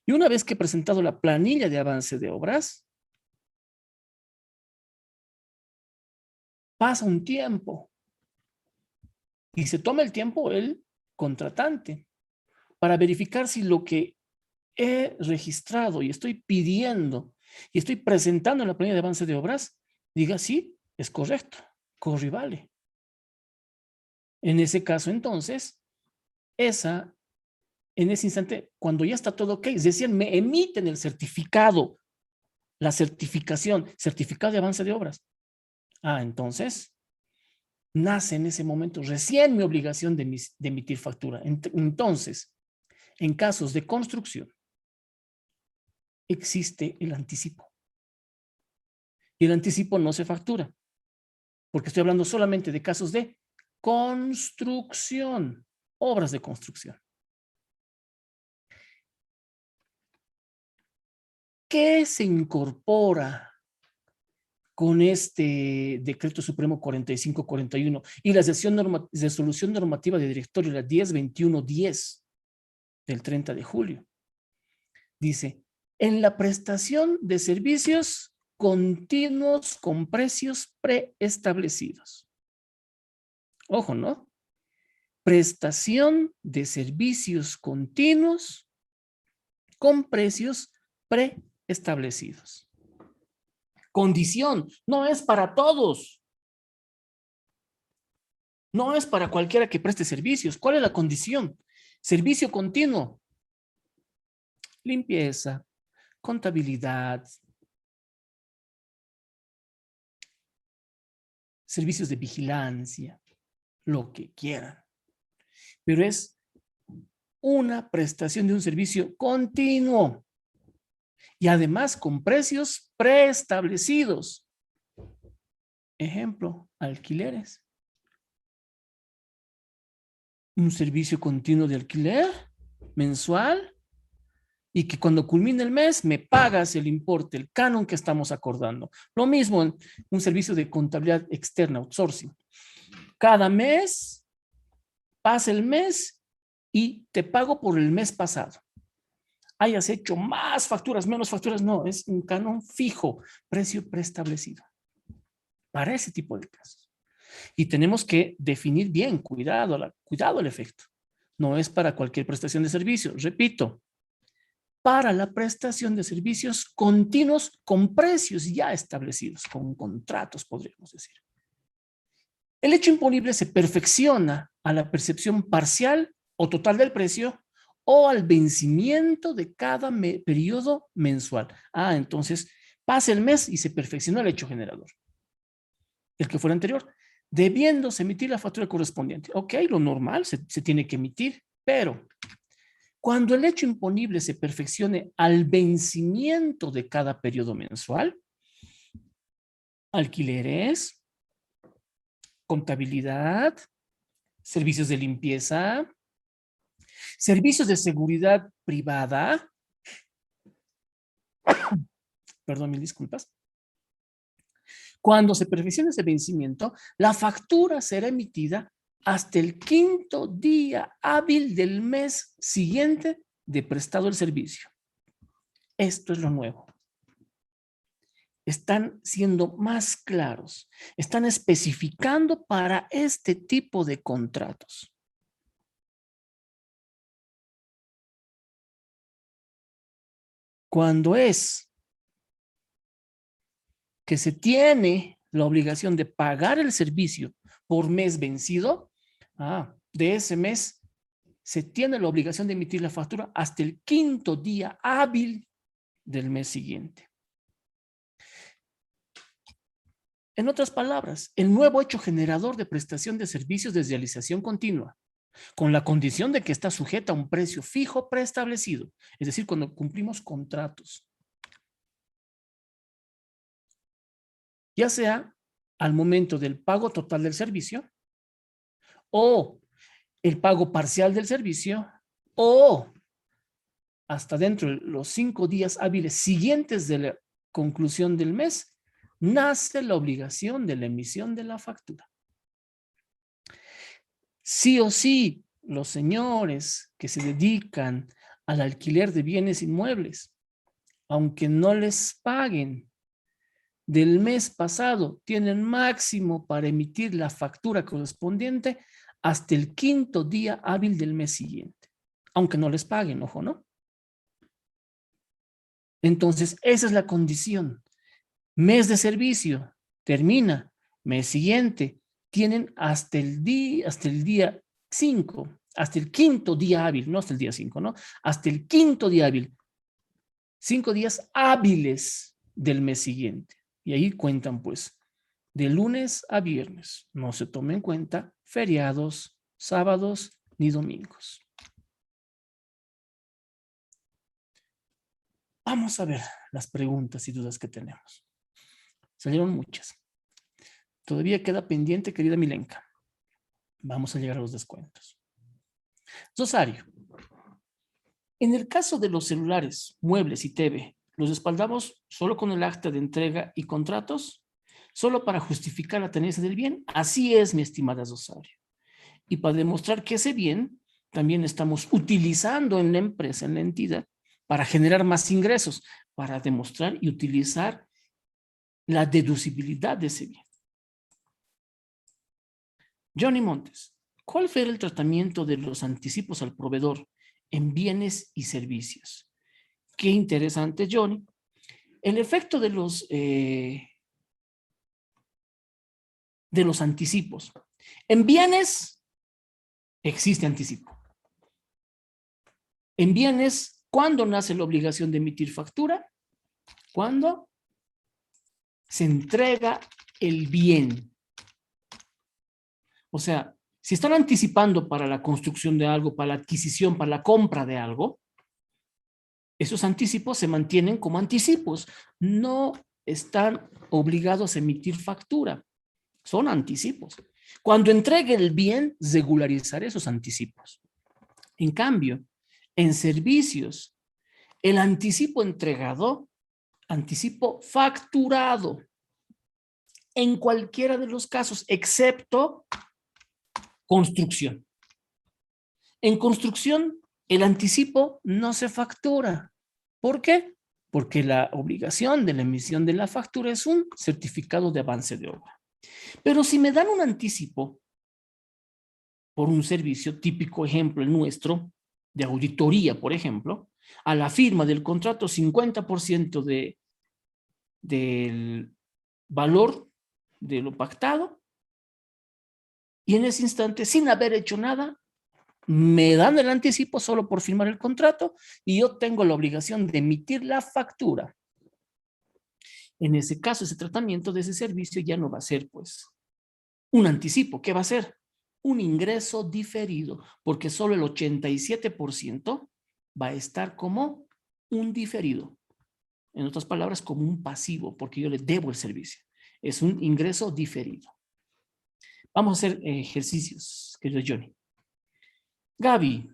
Y una vez que he presentado la planilla de avance de obras, pasa un tiempo y se toma el tiempo el contratante para verificar si lo que he registrado y estoy pidiendo y estoy presentando en la planilla de avance de obras, diga sí, es correcto, corre y vale. En ese caso, entonces, en ese instante, cuando ya está todo ok, es decir, me emiten el certificado, la certificación, certificado de avance de obras. Entonces, nace en ese momento recién mi obligación de emitir factura. Entonces, en casos de construcción, existe el anticipo. Y el anticipo no se factura, porque estoy hablando solamente de casos de construcción, obras de construcción. ¿Qué se incorpora con este Decreto Supremo 4541 y la resolución normativa de directorio, la 102110 del 30 de julio? Dice, en la prestación de servicios continuos con precios preestablecidos. Ojo, ¿no? Prestación de servicios continuos con precios preestablecidos. Condición, no es para todos. No es para cualquiera que preste servicios. ¿Cuál es la condición? Servicio continuo. Limpieza, contabilidad, servicios de vigilancia, lo que quieran. Pero es una prestación de un servicio continuo y además con precios preestablecidos. Ejemplo, alquileres. Un servicio continuo de alquiler mensual y que cuando culmine el mes me pagas el importe, el canon que estamos acordando. Lo mismo en un servicio de contabilidad externa, outsourcing. Cada mes pasa el mes y te pago por el mes pasado. Hayas hecho más facturas, menos facturas, no, es un canon fijo, precio preestablecido. Para ese tipo de casos. Y tenemos que definir bien, cuidado el efecto. No es para cualquier prestación de servicio. Repito, para la prestación de servicios continuos con precios ya establecidos, con contratos, podríamos decir. El hecho imponible se perfecciona a la percepción parcial o total del precio o al vencimiento de cada periodo mensual. Entonces pasa el mes y se perfeccionó el hecho generador. El que fuera anterior, debiéndose emitir la factura correspondiente. Ok, lo normal se tiene que emitir, pero cuando el hecho imponible se perfeccione al vencimiento de cada periodo mensual, alquileres, contabilidad, servicios de limpieza, servicios de seguridad privada, perdón, mil disculpas. Cuando se perfeccione ese vencimiento, la factura será emitida hasta el 5º día hábil del mes siguiente de prestado el servicio. Esto es lo nuevo. Están siendo más claros, están especificando para este tipo de contratos. Cuando es que se tiene la obligación de pagar el servicio por mes vencido, de ese mes se tiene la obligación de emitir la factura hasta el 5º día hábil del mes siguiente. En otras palabras, el nuevo hecho generador de prestación de servicios de realización continua con la condición de que está sujeta a un precio fijo preestablecido, es decir, cuando cumplimos contratos. Ya sea al momento del pago total del servicio, o el pago parcial del servicio, o hasta dentro de los 5 días hábiles siguientes de la conclusión del mes, nace la obligación de la emisión de la factura. Sí o sí, los señores que se dedican al alquiler de bienes inmuebles, aunque no les paguen del mes pasado, tienen máximo para emitir la factura correspondiente hasta el 5º día hábil del mes siguiente, aunque no les paguen, ojo, ¿no? Entonces, esa es la condición. Mes de servicio, termina, mes siguiente, tienen hasta el día 5, hasta el 5º día hábil, no hasta el día 5, ¿no? Hasta el 5º día hábil, 5 días hábiles del mes siguiente. Y ahí cuentan, pues, de lunes a viernes. No se tomen en cuenta feriados, sábados ni domingos. Vamos a ver las preguntas y dudas que tenemos. Salieron muchas. Todavía queda pendiente, querida Milenka. Vamos a llegar a los descuentos. Rosario, en el caso de los celulares, muebles y TV, ¿los respaldamos solo con el acta de entrega y contratos? ¿Solo para justificar la tenencia del bien? Así es, mi estimada Rosario. Y para demostrar que ese bien también estamos utilizando en la empresa, en la entidad, para generar más ingresos, para demostrar y utilizar la deducibilidad de ese bien. Johnny Montes, ¿cuál fue el tratamiento de los anticipos al proveedor en bienes y servicios? Qué interesante, Johnny. El efecto de los anticipos. En bienes existe anticipo. En bienes, ¿cuándo nace la obligación de emitir factura? Cuando se entrega el bien. O sea, si están anticipando para la construcción de algo, para la adquisición, para la compra de algo, esos anticipos se mantienen como anticipos. No están obligados a emitir factura. Son anticipos. Cuando entregue el bien, regularizaré esos anticipos. En cambio, en servicios, el anticipo entregado, anticipo facturado, en cualquiera de los casos, excepto construcción. En construcción, el anticipo no se factura. ¿Por qué? Porque la obligación de la emisión de la factura es un certificado de avance de obra. Pero si me dan un anticipo por un servicio, típico ejemplo el nuestro, de auditoría, por ejemplo, a la firma del contrato 50% del valor de lo pactado, y en ese instante, sin haber hecho nada, me dan el anticipo solo por firmar el contrato y yo tengo la obligación de emitir la factura. En ese caso, ese tratamiento de ese servicio ya no va a ser, pues, un anticipo. ¿Qué va a ser? Un ingreso diferido, porque solo el 87% va a estar como un diferido. En otras palabras, como un pasivo, porque yo le debo el servicio. Es un ingreso diferido. Vamos a hacer ejercicios, querido Johnny. Gaby,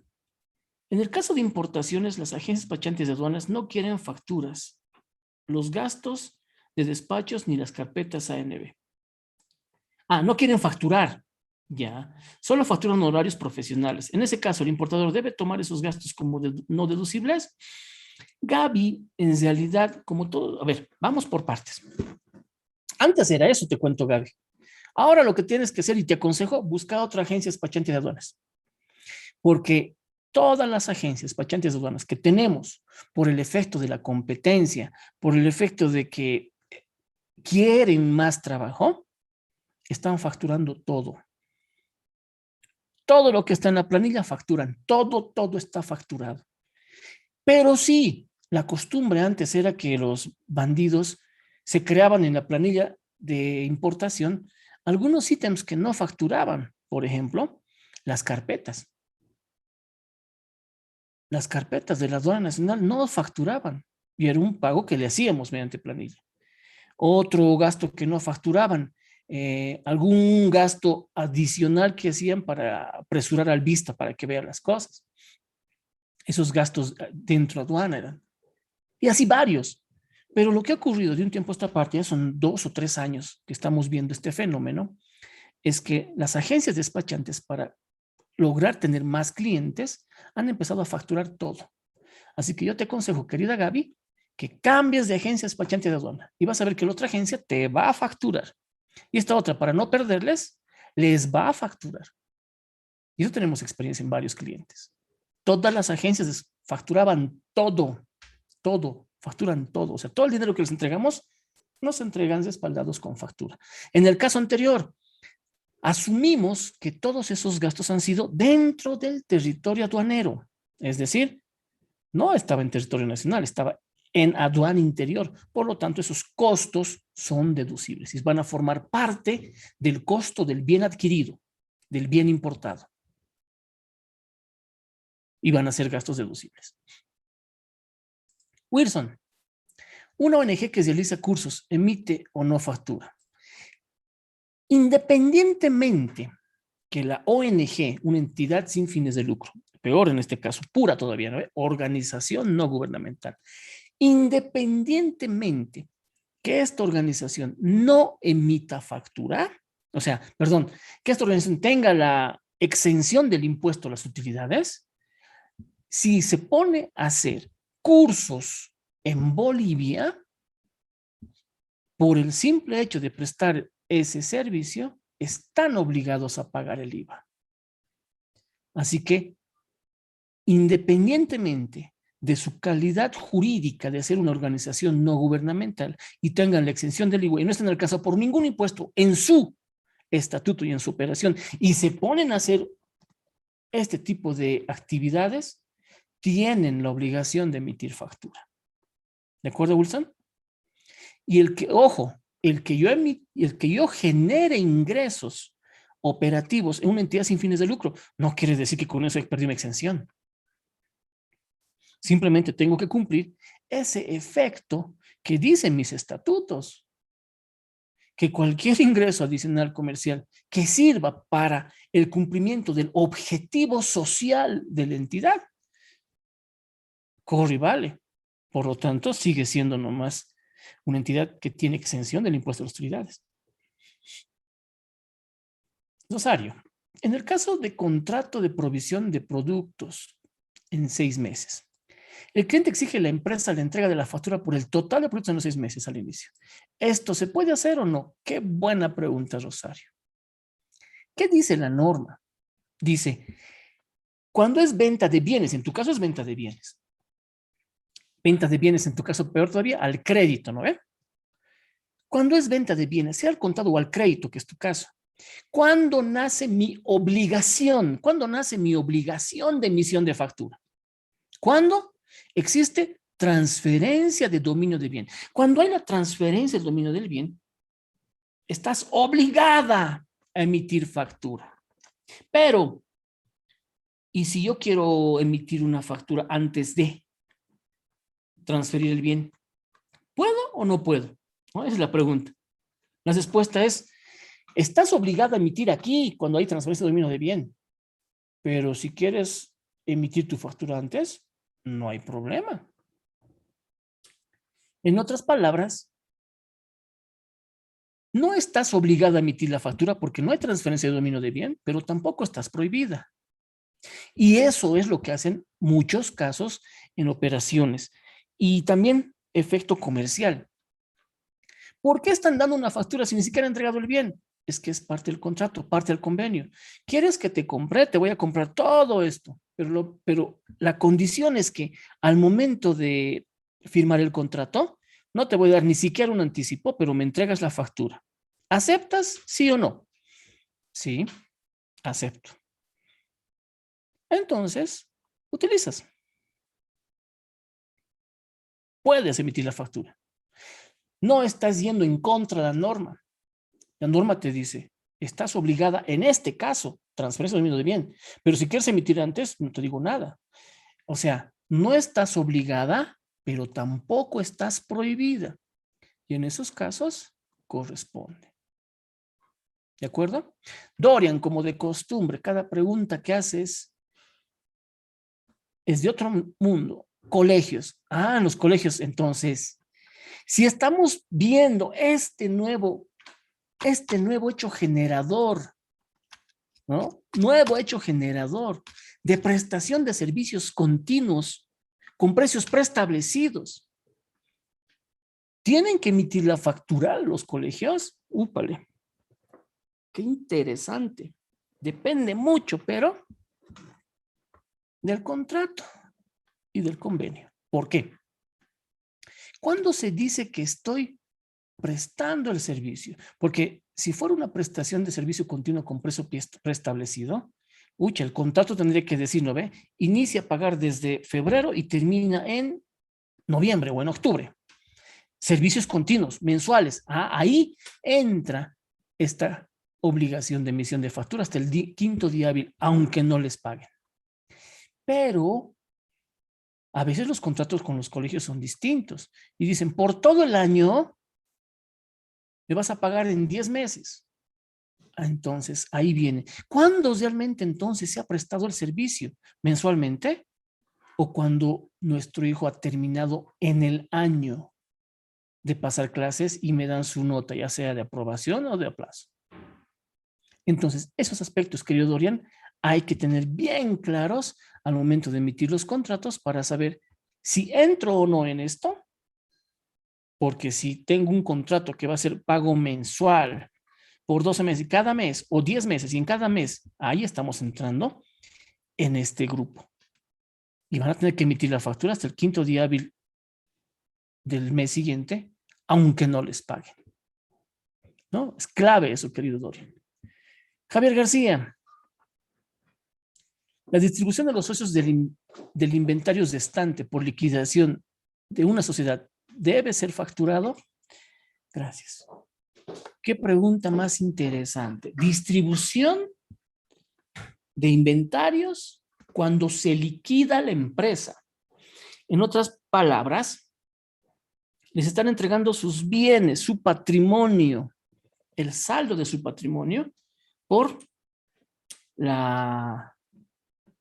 en el caso de importaciones, las agencias despachantes de aduanas no quieren facturas, los gastos de despachos ni las carpetas ANB. No quieren facturar, ya. Solo facturan horarios profesionales. En ese caso, el importador debe tomar esos gastos como no deducibles. Gaby, en realidad, como todo, a ver, vamos por partes. Antes era eso, te cuento, Gaby. Ahora lo que tienes que hacer, y te aconsejo, buscar otra agencia despachante de aduanas. Porque todas las agencias despachantes de aduanas que tenemos, por el efecto de la competencia, por el efecto de que quieren más trabajo, están facturando todo. Todo lo que está en la planilla facturan. Todo está facturado. Pero sí, la costumbre antes era que los bandidos se creaban en la planilla de importación algunos ítems que no facturaban. Por ejemplo, Las carpetas. Las carpetas de la aduana nacional no facturaban y era un pago que le hacíamos mediante planilla. Otro gasto que no facturaban, algún gasto adicional que hacían para apresurar al vista para que vea las cosas. Esos gastos dentro de aduana eran. Y así varios. Pero lo que ha ocurrido de un tiempo a esta parte, ya son 2 o 3 años que estamos viendo este fenómeno, es que las agencias despachantes para lograr tener más clientes han empezado a facturar todo. Así que yo te aconsejo, querida Gaby, que cambies de agencia despachante de aduana y vas a ver que la otra agencia te va a facturar. Y esta otra, para no perderles, les va a facturar. Y eso tenemos experiencia en varios clientes. Todas las agencias facturaban todo, facturan todo. O sea, todo el dinero que les entregamos, nos entregan respaldados con factura. En el caso anterior, asumimos que todos esos gastos han sido dentro del territorio aduanero. Es decir, no estaba en territorio nacional, estaba en aduana interior. Por lo tanto, esos costos son deducibles y van a formar parte del costo del bien adquirido, del bien importado. Y van a ser gastos deducibles. Wilson, una ONG que realiza cursos, ¿emite o no factura? Independientemente que la ONG, una entidad sin fines de lucro, peor en este caso, pura todavía, ¿no? Organización no gubernamental, independientemente que esta organización no emita factura, o sea, perdón, que esta organización tenga la exención del impuesto a las utilidades, si se pone a hacer cursos en Bolivia, por el simple hecho de prestar ese servicio, están obligados a pagar el IVA. Así que, independientemente de su calidad jurídica de ser una organización no gubernamental y tengan la exención del IVA y no estén alcanzados por ningún impuesto en su estatuto y en su operación y se ponen a hacer este tipo de actividades, tienen la obligación de emitir factura. ¿De acuerdo, Wilson? Y ojo, el que yo genere ingresos operativos en una entidad sin fines de lucro, no quiere decir que con eso he perdido mi exención. Simplemente tengo que cumplir ese efecto que dicen mis estatutos. Que cualquier ingreso adicional comercial que sirva para el cumplimiento del objetivo social de la entidad, corre y vale. Por lo tanto, sigue siendo nomás una entidad que tiene exención del impuesto a las utilidades. Rosario, en el caso de contrato de provisión de productos en 6 meses, el cliente exige a la empresa la entrega de la factura por el total de productos en los 6 meses al inicio. ¿Esto se puede hacer o no? Qué buena pregunta, Rosario. ¿Qué dice la norma? Dice, cuando es venta de bienes, en tu caso es venta de bienes. Venta de bienes, en tu caso, peor todavía, al crédito, ¿no ve? Cuando es venta de bienes, sea al contado o al crédito, que es tu caso, ¿cuándo nace mi obligación? ¿Cuándo nace mi obligación de emisión de factura? ¿Cuándo? Existe transferencia de dominio de bien. Cuando hay la transferencia del dominio del bien, estás obligada a emitir factura. Pero, ¿y si yo quiero emitir una factura antes de transferir el bien? ¿Puedo o no puedo? ¿No? Esa es la pregunta. La respuesta es, estás obligada a emitir aquí cuando hay transferencia de dominio de bien. Pero si quieres emitir tu factura antes, no hay problema. En otras palabras, no estás obligada a emitir la factura porque no hay transferencia de dominio de bien, pero tampoco estás prohibida. Y eso es lo que hacen muchos casos en operaciones. Y también efecto comercial. ¿Por qué están dando una factura si ni siquiera han entregado el bien? Es que es parte del contrato, parte del convenio. ¿Quieres que te compre? Te voy a comprar todo esto. Pero la condición es que al momento de firmar el contrato, no te voy a dar ni siquiera un anticipo, pero me entregas la factura. ¿Aceptas? ¿Sí o no? Sí, acepto. Entonces, utilizas. Puedes emitir la factura. No estás yendo en contra de la norma. La norma te dice, estás obligada en este caso transferencia de dominio de bien. Pero si quieres emitir antes, no te digo nada. O sea, no estás obligada, pero tampoco estás prohibida. Y en esos casos, corresponde. ¿De acuerdo? Dorian, como de costumbre, cada pregunta que haces es de otro mundo. Colegios. Ah, los colegios. Entonces, si estamos viendo este nuevo hecho generador, ¿no? Nuevo hecho generador de prestación de servicios continuos con precios preestablecidos. ¿Tienen que emitir la factura los colegios? Úpale. Qué interesante. Depende mucho, pero del contrato y del convenio. ¿Por qué? Cuando se dice que estoy prestando el servicio, porque si fuera una prestación de servicio continuo con precio preestablecido, el contrato tendría que decir, ¿no ve? Inicia a pagar desde febrero y termina en noviembre o en octubre. Servicios continuos, mensuales. Ahí entra esta obligación de emisión de factura hasta el quinto día hábil, aunque no les paguen. Pero a veces los contratos con los colegios son distintos y dicen, por todo el año me vas a pagar en 10 meses. Entonces, ahí viene. ¿Cuándo realmente entonces se ha prestado el servicio? ¿Mensualmente? ¿O cuando nuestro hijo ha terminado en el año de pasar clases y me dan su nota, ya sea de aprobación o de aplazo? Entonces, esos aspectos, querido Dorian, hay que tener bien claros al momento de emitir los contratos para saber si entro o no en esto, porque si tengo un contrato que va a ser pago mensual por 12 meses, cada mes, o 10 meses, y en cada mes, ahí estamos entrando en este grupo. Y van a tener que emitir la factura hasta el quinto día hábil del mes siguiente, aunque no les paguen. ¿No? Es clave eso, querido Dorian. Javier García, la distribución de los socios del inventario restante por liquidación de una sociedad debe ser facturado. Gracias. Qué pregunta más interesante. Distribución de inventarios cuando se liquida la empresa. En otras palabras, les están entregando sus bienes, su patrimonio, el saldo de su patrimonio por la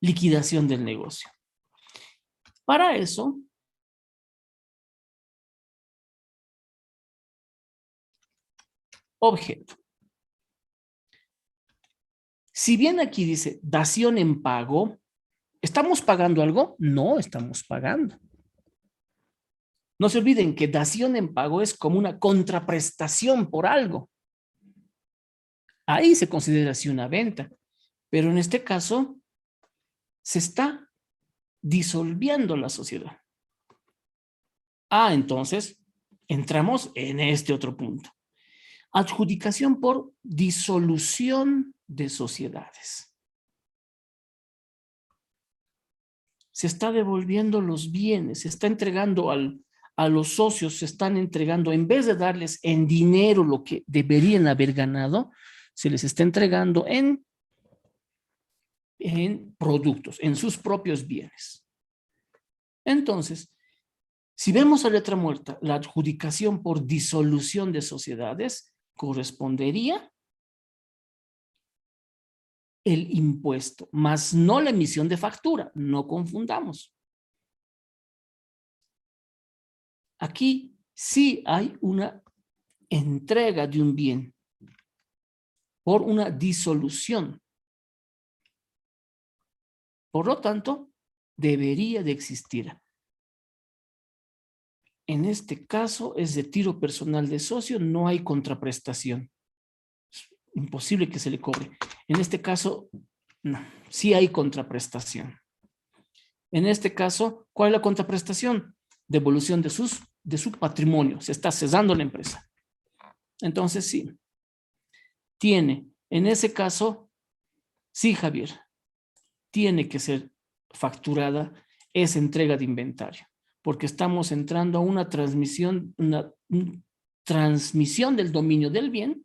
liquidación del negocio. Para eso, objeto. Si bien aquí dice dación en pago, ¿estamos pagando algo? No estamos pagando. No se olviden que dación en pago es como una contraprestación por algo. Ahí se considera así una venta. Pero en este caso, se está disolviendo la sociedad. Entonces, entramos en este otro punto. Adjudicación por disolución de sociedades. Se está devolviendo los bienes, se está entregando a los socios, se están entregando, en vez de darles en dinero lo que deberían haber ganado, se les está entregando en productos, en sus propios bienes. Entonces, si vemos a letra muerta, la adjudicación por disolución de sociedades correspondería el impuesto, más no la emisión de factura. No confundamos. Aquí sí hay una entrega de un bien por una disolución. Por lo tanto, debería de existir. En este caso es de tiro personal de socio, no hay contraprestación. Es imposible que se le cobre. En este caso, no, sí hay contraprestación. En este caso, ¿cuál es la contraprestación? Devolución de su patrimonio. Se está cesando la empresa. Entonces, sí. Tiene, en ese caso, sí, Javier, tiene que ser facturada esa entrega de inventario, porque estamos entrando a una transmisión del dominio del bien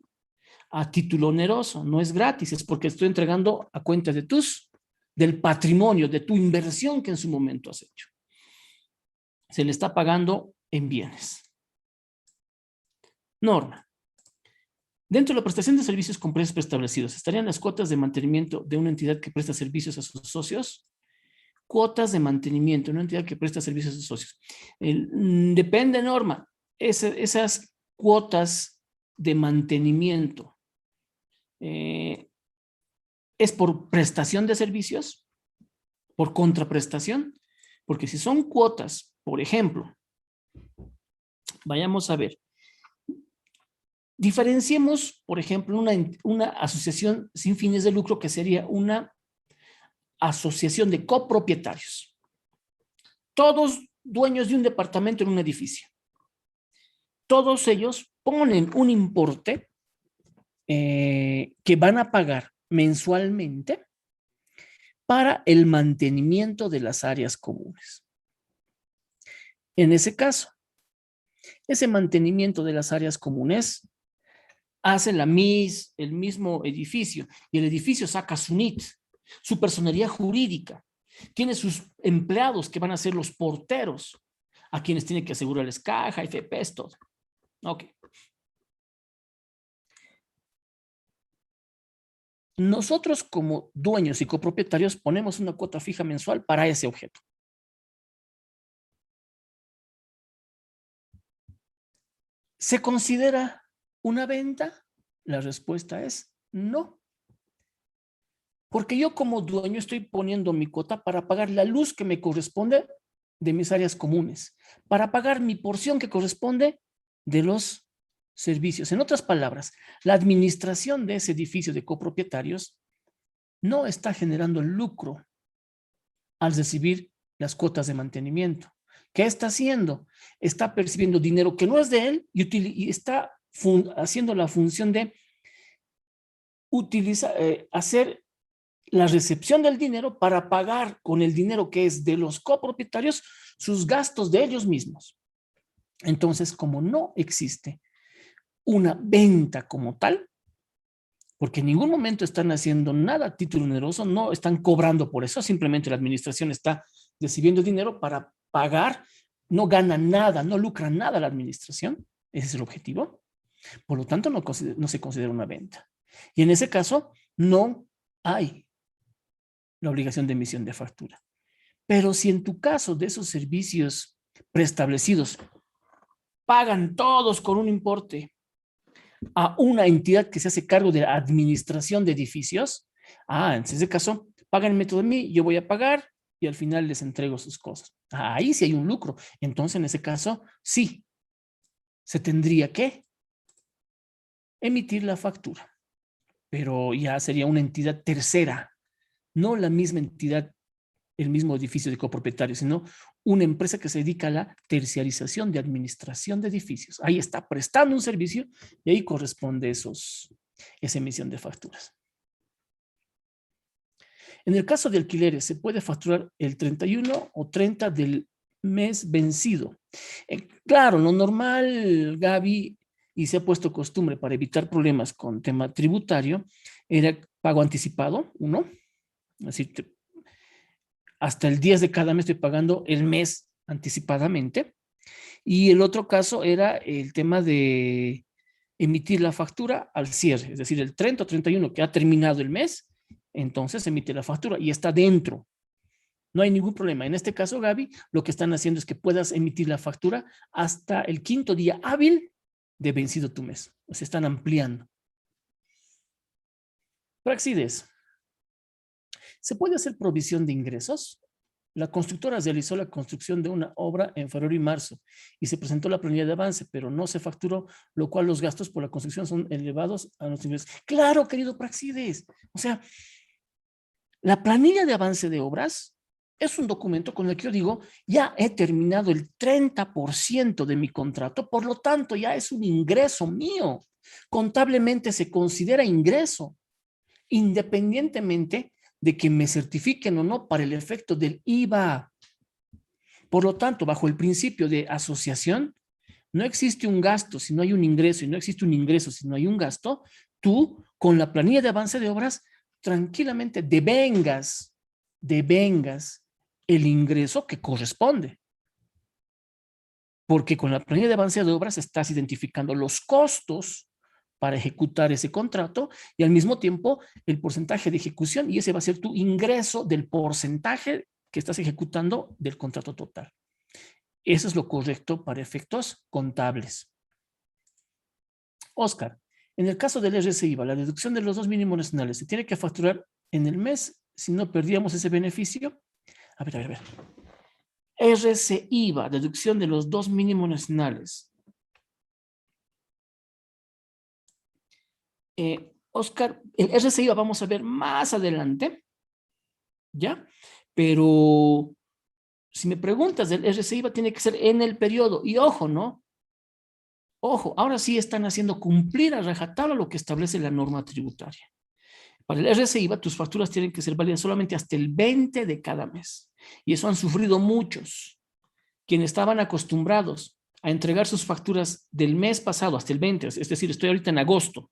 a título oneroso, no es gratis, es porque estoy entregando a cuenta de del patrimonio, de tu inversión que en su momento has hecho. Se le está pagando en bienes. Norma. Dentro de la prestación de servicios con precios preestablecidos, ¿estarían las cuotas de mantenimiento de una entidad que presta servicios a sus socios? Cuotas de mantenimiento, una entidad que presta servicios a sus socios. Depende, Norma. Esas cuotas de mantenimiento, ¿es por prestación de servicios? ¿Por contraprestación? Porque si son cuotas, por ejemplo, vayamos a ver, diferenciemos, por ejemplo, una asociación sin fines de lucro que sería una asociación de copropietarios. Todos dueños de un departamento en un edificio. Todos ellos ponen un importe que van a pagar mensualmente para el mantenimiento de las áreas comunes. En ese caso, ese mantenimiento de las áreas comunes hace el mismo edificio y el edificio saca su NIT, su personería jurídica, tiene sus empleados que van a ser los porteros, a quienes tiene que asegurarles caja, FPs, todo. Ok. Nosotros como dueños y copropietarios ponemos una cuota fija mensual para ese objeto. ¿Se considera una venta? La respuesta es no. Porque yo como dueño estoy poniendo mi cuota para pagar la luz que me corresponde de mis áreas comunes, para pagar mi porción que corresponde de los servicios. En otras palabras, la administración de ese edificio de copropietarios no está generando el lucro al recibir las cuotas de mantenimiento. ¿Qué está haciendo? Está percibiendo dinero que no es de él y está haciendo la función de hacer la recepción del dinero para pagar con el dinero que es de los copropietarios sus gastos de ellos mismos. Entonces, como no existe una venta como tal, porque en ningún momento están haciendo nada a título oneroso, no están cobrando por eso, simplemente la administración está recibiendo dinero para pagar, no gana nada, no lucra nada la administración, ese es el objetivo, por lo tanto no se considera una venta. Y en ese caso no hay la obligación de emisión de factura. Pero si en tu caso de esos servicios preestablecidos pagan todos con un importe a una entidad que se hace cargo de la administración de edificios, en ese caso, pagan el método de mí, yo voy a pagar y al final les entrego sus cosas. Ahí sí hay un lucro. Entonces, en ese caso, sí, se tendría que emitir la factura. Pero ya sería una entidad tercera, no la misma entidad, el mismo edificio de copropietario, sino una empresa que se dedica a la terciarización de administración de edificios. Ahí está prestando un servicio y ahí corresponde esa emisión de facturas. En el caso de alquileres, se puede facturar el 31 o 30 del mes vencido. Claro, lo normal, Gaby, y se ha puesto costumbre para evitar problemas con tema tributario, era pago anticipado, uno, es decir, hasta el 10 de cada mes estoy pagando el mes anticipadamente. Y el otro caso era el tema de emitir la factura al cierre, es decir, el 30 o 31 que ha terminado el mes, entonces emite la factura y está dentro. No hay ningún problema. En este caso, Gaby, lo que están haciendo es que puedas emitir la factura hasta el 5º día hábil de vencido tu mes. Se están ampliando. Praxides. ¿Se puede hacer provisión de ingresos? La constructora realizó la construcción de una obra en febrero y marzo y se presentó la planilla de avance, pero no se facturó, lo cual los gastos por la construcción son elevados a los ingresos. Claro, querido Praxides. O sea, la planilla de avance de obras es un documento con el que yo digo, ya he terminado el 30% de mi contrato, por lo tanto ya es un ingreso mío. Contablemente se considera ingreso, independientemente de que me certifiquen o no para el efecto del IVA. Por lo tanto, bajo el principio de asociación, no existe un gasto si no hay un ingreso y no existe un ingreso si no hay un gasto, tú con la planilla de avance de obras tranquilamente devengas el ingreso que corresponde. Porque con la planilla de avance de obras estás identificando los costos para ejecutar ese contrato y al mismo tiempo el porcentaje de ejecución, y ese va a ser tu ingreso del porcentaje que estás ejecutando del contrato total. Eso es lo correcto para efectos contables. Oscar, en el caso del RSIVA, la deducción de los dos mínimos nacionales, ¿se tiene que facturar en el mes si no perdíamos ese beneficio? A ver. RSIVA, deducción de los dos mínimos nacionales. Oscar, el RSIVA vamos a ver más adelante, ¿ya? Pero si me preguntas del RSIVA tiene que ser en el periodo. Y ojo, ¿no? Ojo, ahora sí están haciendo cumplir a rajatabla lo que establece la norma tributaria. Para el RSIVA, tus facturas tienen que ser válidas solamente hasta el 20 de cada mes. Y eso han sufrido muchos, quienes estaban acostumbrados a entregar sus facturas del mes pasado hasta el 20, es decir, estoy ahorita en agosto.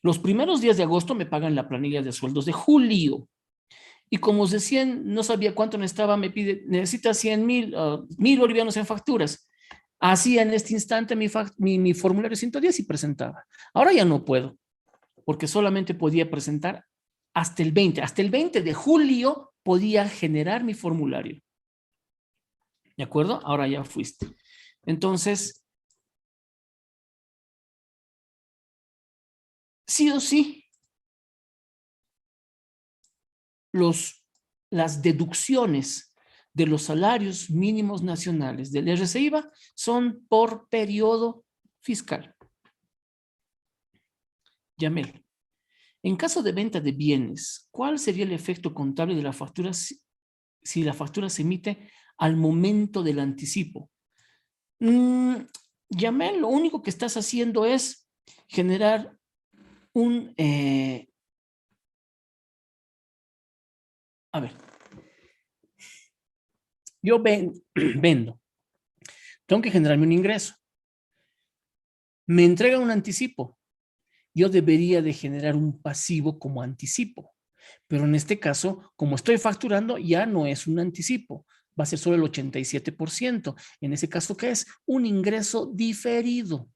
Los primeros días de agosto me pagan la planilla de sueldos de julio. Y como os decían, no sabía cuánto necesitaba, me pide, necesita 100,000 bolivianos en facturas. Hacía en este instante mi formulario 110 y presentaba. Ahora ya no puedo, porque solamente podía presentar hasta el 20. Hasta el 20 de julio podía generar mi formulario. ¿De acuerdo? Ahora ya fuiste. Entonces, sí o sí, las deducciones de los salarios mínimos nacionales del RSIVA son por periodo fiscal. Yamel, en caso de venta de bienes, ¿cuál sería el efecto contable de la factura si la factura se emite al momento del anticipo? Yamel, lo único que estás haciendo es generar un... a ver, yo vendo, tengo que generarme un ingreso. Me entregan un anticipo. Yo debería de generar un pasivo como anticipo. Pero en este caso, como estoy facturando, ya no es un anticipo. Va a ser solo el 87%. En ese caso, ¿qué es? Un ingreso diferido.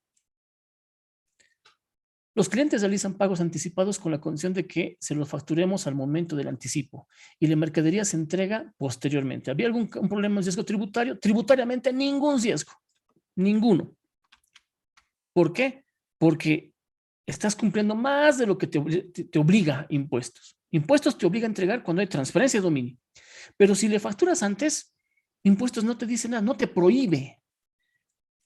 Los clientes realizan pagos anticipados con la condición de que se los facturemos al momento del anticipo y la mercadería se entrega posteriormente. ¿Había algún problema de riesgo tributario? Tributariamente, ningún riesgo. Ninguno. ¿Por qué? Porque estás cumpliendo más de lo que te obliga impuestos. Impuestos te obliga a entregar cuando hay transferencia de dominio. Pero si le facturas antes, impuestos no te dice nada, no te prohíbe.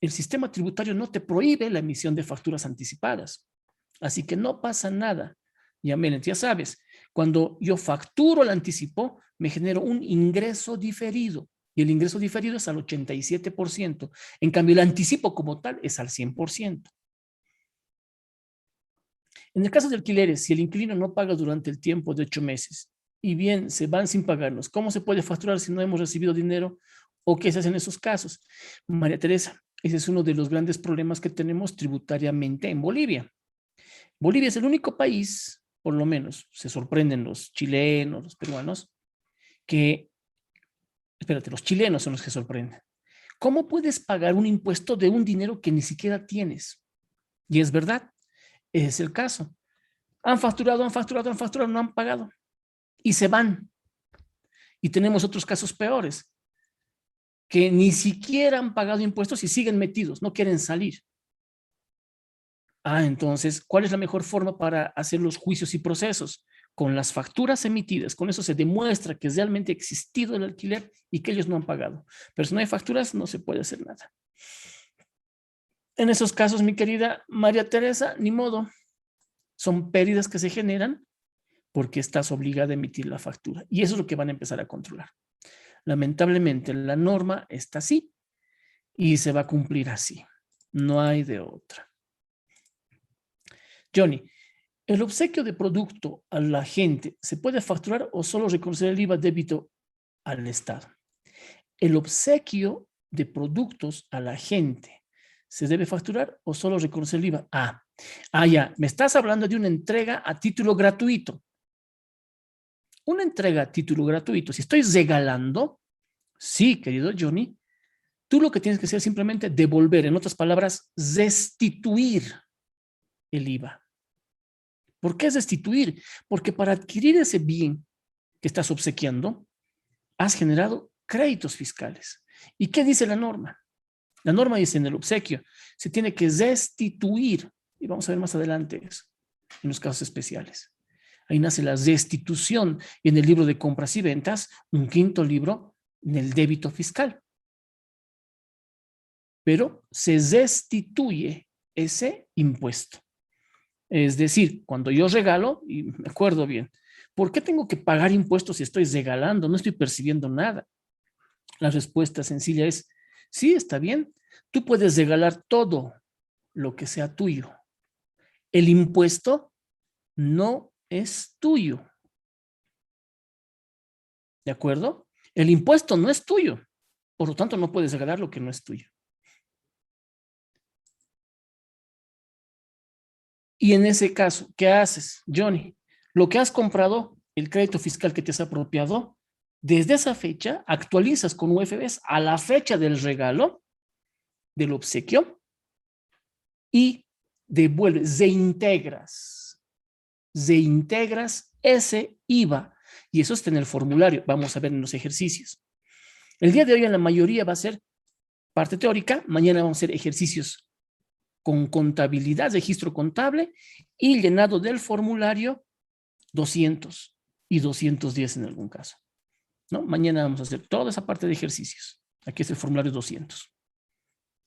El sistema tributario no te prohíbe la emisión de facturas anticipadas. Así que no pasa nada. Ya sabes, cuando yo facturo el anticipo, me genero un ingreso diferido. Y el ingreso diferido es al 87%. En cambio, el anticipo como tal es al 100%. En el caso de alquileres, si el inquilino no paga durante el tiempo de 8 meses y bien se van sin pagarnos, ¿cómo se puede facturar si no hemos recibido dinero o qué se hace en esos casos? María Teresa, ese es uno de los grandes problemas que tenemos tributariamente en Bolivia. Bolivia es el único país, por lo menos, se sorprenden los chilenos, los peruanos, que, espérate, los chilenos son los que sorprenden. ¿Cómo puedes pagar un impuesto de un dinero que ni siquiera tienes? Y es verdad, es el caso. Han facturado, no han pagado. Y se van. Y tenemos otros casos peores, que ni siquiera han pagado impuestos y siguen metidos, no quieren salir. Entonces, ¿cuál es la mejor forma para hacer los juicios y procesos? Con las facturas emitidas. Con eso se demuestra que realmente ha existido el alquiler y que ellos no han pagado. Pero si no hay facturas, no se puede hacer nada. En esos casos, mi querida María Teresa, ni modo. Son pérdidas que se generan porque estás obligada a emitir la factura. Y eso es lo que van a empezar a controlar. Lamentablemente, la norma está así y se va a cumplir así. No hay de otra. Johnny, ¿el obsequio de producto a la gente se puede facturar o solo reconocer el IVA débito al Estado? El obsequio de productos a la gente, ¿se debe facturar o solo reconocer el IVA? Ya, me estás hablando de una entrega a título gratuito. Una entrega a título gratuito, si estoy regalando, sí, querido Johnny, tú lo que tienes que hacer es simplemente devolver, en otras palabras, restituir el IVA. ¿Por qué es restituir? Porque para adquirir ese bien que estás obsequiando, has generado créditos fiscales. ¿Y qué dice la norma? La norma dice en el obsequio, se tiene que restituir, y vamos a ver más adelante eso, en los casos especiales. Ahí nace la restitución, y en el libro de compras y ventas, un quinto libro en el débito fiscal. Pero se restituye ese impuesto. Es decir, cuando yo regalo, y me acuerdo bien, ¿por qué tengo que pagar impuestos si estoy regalando? No estoy percibiendo nada. La respuesta sencilla es, sí, está bien. Tú puedes regalar todo lo que sea tuyo. El impuesto no es tuyo. ¿De acuerdo? El impuesto no es tuyo. Por lo tanto, no puedes regalar lo que no es tuyo. Y en ese caso, ¿qué haces, Johnny? Lo que has comprado, el crédito fiscal que te has apropiado, desde esa fecha actualizas con UFBs a la fecha del regalo, del obsequio, y devuelves, reintegras ese IVA. Y eso está en el formulario. Vamos a ver en los ejercicios. El día de hoy en la mayoría va a ser parte teórica. Mañana vamos a hacer ejercicios con contabilidad, registro contable y llenado del formulario 200 y 210 en algún caso, ¿no? Mañana vamos a hacer toda esa parte de ejercicios. Aquí es el formulario 200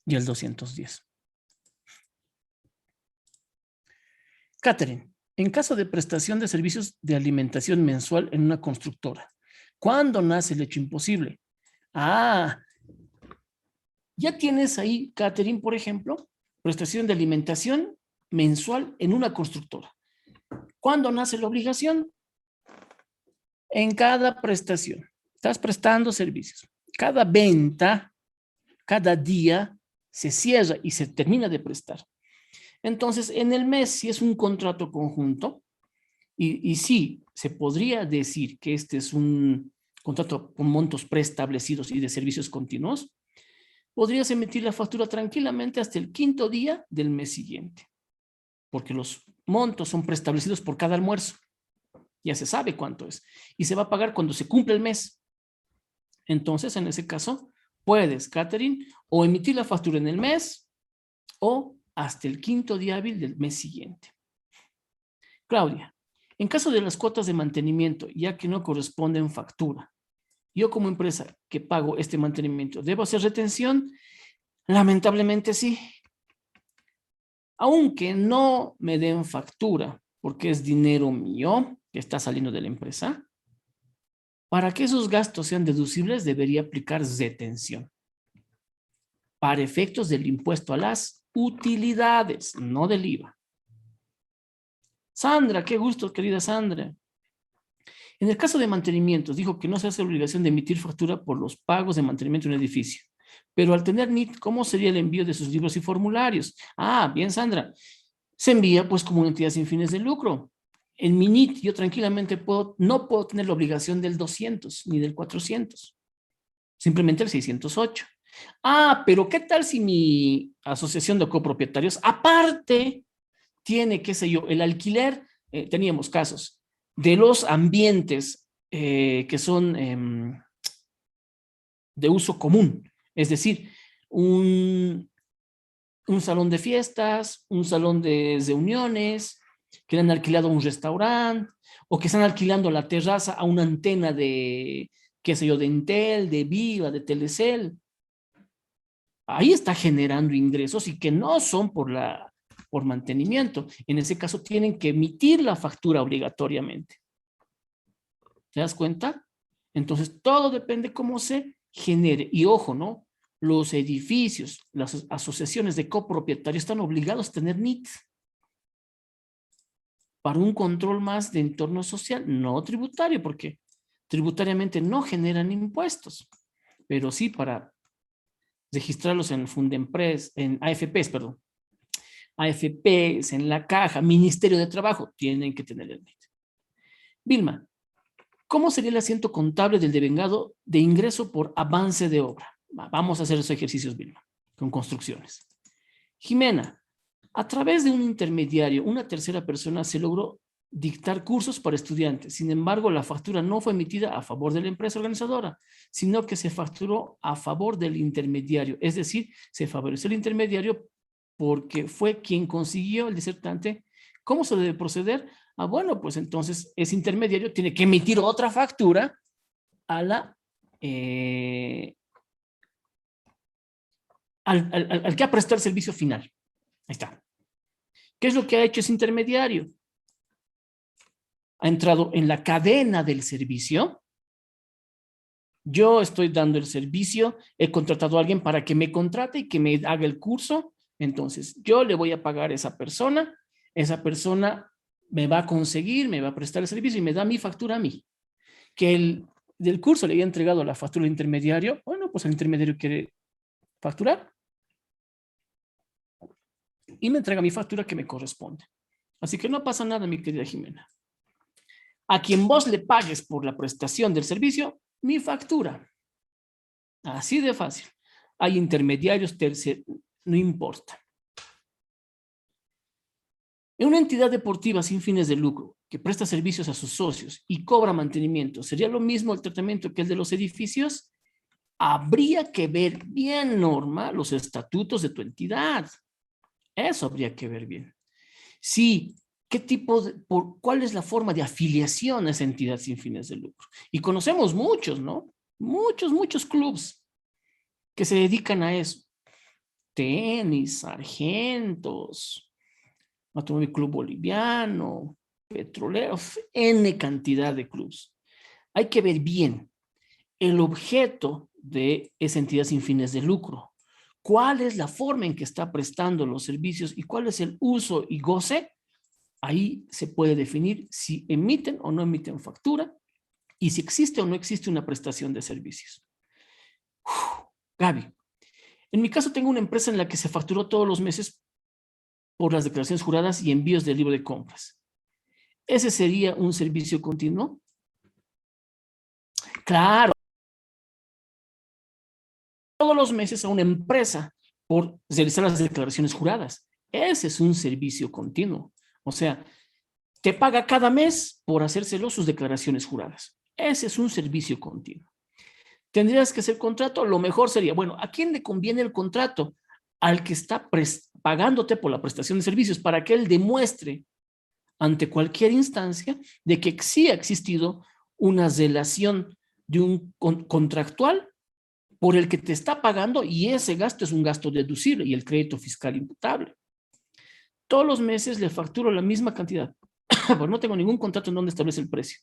y el 210. Catherine, en caso de prestación de servicios de alimentación mensual en una constructora, ¿cuándo nace el hecho imposible? Ya tienes ahí, Catherine, por ejemplo, prestación de alimentación mensual en una constructora. ¿Cuándo nace la obligación? En cada prestación. Estás prestando servicios. Cada venta, cada día se cierra y se termina de prestar. Entonces, en el mes, si es un contrato conjunto, y sí, se podría decir que este es un contrato con montos preestablecidos y de servicios continuos, podrías emitir la factura tranquilamente hasta el quinto día del mes siguiente, porque los montos son preestablecidos por cada almuerzo. Ya se sabe cuánto es. Y se va a pagar cuando se cumple el mes. Entonces, en ese caso, puedes, Catherine, o emitir la factura en el mes o hasta el quinto día hábil del mes siguiente. Claudia, en caso de las cuotas de mantenimiento, ya que no corresponden factura, yo como empresa que pago este mantenimiento, ¿debo hacer retención? Lamentablemente sí. Aunque no me den factura, porque es dinero mío que está saliendo de la empresa, para que esos gastos sean deducibles debería aplicar retención para efectos del impuesto a las utilidades, no del IVA. Sandra, qué gusto, querida Sandra. En el caso de mantenimientos, dijo que no se hace obligación de emitir factura por los pagos de mantenimiento en un edificio. Pero al tener NIT, ¿cómo sería el envío de sus libros y formularios? Bien, Sandra. Se envía pues como una entidad sin fines de lucro. En mi NIT yo tranquilamente no puedo tener la obligación del 200 ni del 400. Simplemente el 608. Pero ¿qué tal si mi asociación de copropietarios aparte tiene, qué sé yo, el alquiler? Teníamos casos de los ambientes que son de uso común, es decir, un salón de fiestas, un salón de reuniones, que le han alquilado a un restaurante, o que están alquilando la terraza a una antena de, qué sé yo, de Entel, de Viva, de Telecel. Ahí está generando ingresos y que no son por mantenimiento. En ese caso tienen que emitir la factura obligatoriamente. ¿Te das cuenta? Entonces todo depende cómo se genere. Y ojo, ¿no? Los edificios, las asociaciones de copropietarios están obligados a tener NIT para un control más de entorno social, no tributario, porque tributariamente no generan impuestos, pero sí para registrarlos en Fundempres, en AFPs, perdón. AFPs, en la caja, Ministerio de Trabajo, tienen que tener el NIT. Vilma, ¿cómo sería el asiento contable del devengado de ingreso por avance de obra? Vamos a hacer esos ejercicios, Vilma, con construcciones. Jimena, a través de un intermediario, una tercera persona se logró dictar cursos para estudiantes. Sin embargo, la factura no fue emitida a favor de la empresa organizadora, sino que se facturó a favor del intermediario. Es decir, se favoreció el intermediario porque fue quien consiguió el disertante. ¿Cómo se debe proceder? Bueno, pues entonces ese intermediario tiene que emitir otra factura a la, al que ha prestado el servicio final. Ahí está. ¿Qué es lo que ha hecho ese intermediario? Ha entrado en la cadena del servicio. Yo estoy dando el servicio, he contratado a alguien para que me contrate y que me haga el curso. Entonces, yo le voy a pagar a esa persona me va a conseguir, me va a prestar el servicio y me da mi factura a mí. Que el del curso le haya entregado la factura al intermediario, bueno, pues el intermediario quiere facturar y me entrega mi factura que me corresponde. Así que no pasa nada, mi querida Jimena. A quien vos le pagues por la prestación del servicio, mi factura. Así de fácil. Hay intermediarios, terceros, no importa. En una entidad deportiva sin fines de lucro que presta servicios a sus socios y cobra mantenimiento, ¿sería lo mismo el tratamiento que el de los edificios? Habría que ver bien, Norma, los estatutos de tu entidad. Eso habría que ver bien. Sí, ¿qué tipo cuál es la forma de afiliación a esa entidad sin fines de lucro? Y conocemos muchos, ¿no? Muchos clubs que se dedican a eso. Tenis, sargentos, Automóvil Club Boliviano, petroleros, N cantidad de clubs. Hay que ver bien el objeto de esa entidad sin fines de lucro. ¿Cuál es la forma en que está prestando los servicios y cuál es el uso y goce? Ahí se puede definir si emiten o no emiten factura y si existe o no existe una prestación de servicios. Gaby, en mi caso tengo una empresa en la que se facturó todos los meses por las declaraciones juradas y envíos del libro de compras. ¿Ese sería un servicio continuo? Claro. Todos los meses a una empresa por realizar las declaraciones juradas. Ese es un servicio continuo. O sea, te paga cada mes por hacérselo sus declaraciones juradas. Ese es un servicio continuo. ¿Tendrías que hacer contrato? Lo mejor sería, bueno, ¿a quién le conviene el contrato? Al que está pagándote por la prestación de servicios para que él demuestre ante cualquier instancia de que sí ha existido una relación de un contractual por el que te está pagando y ese gasto es un gasto deducible y el crédito fiscal imputable. Todos los meses le facturo la misma cantidad, pero no tengo ningún contrato en donde establece el precio.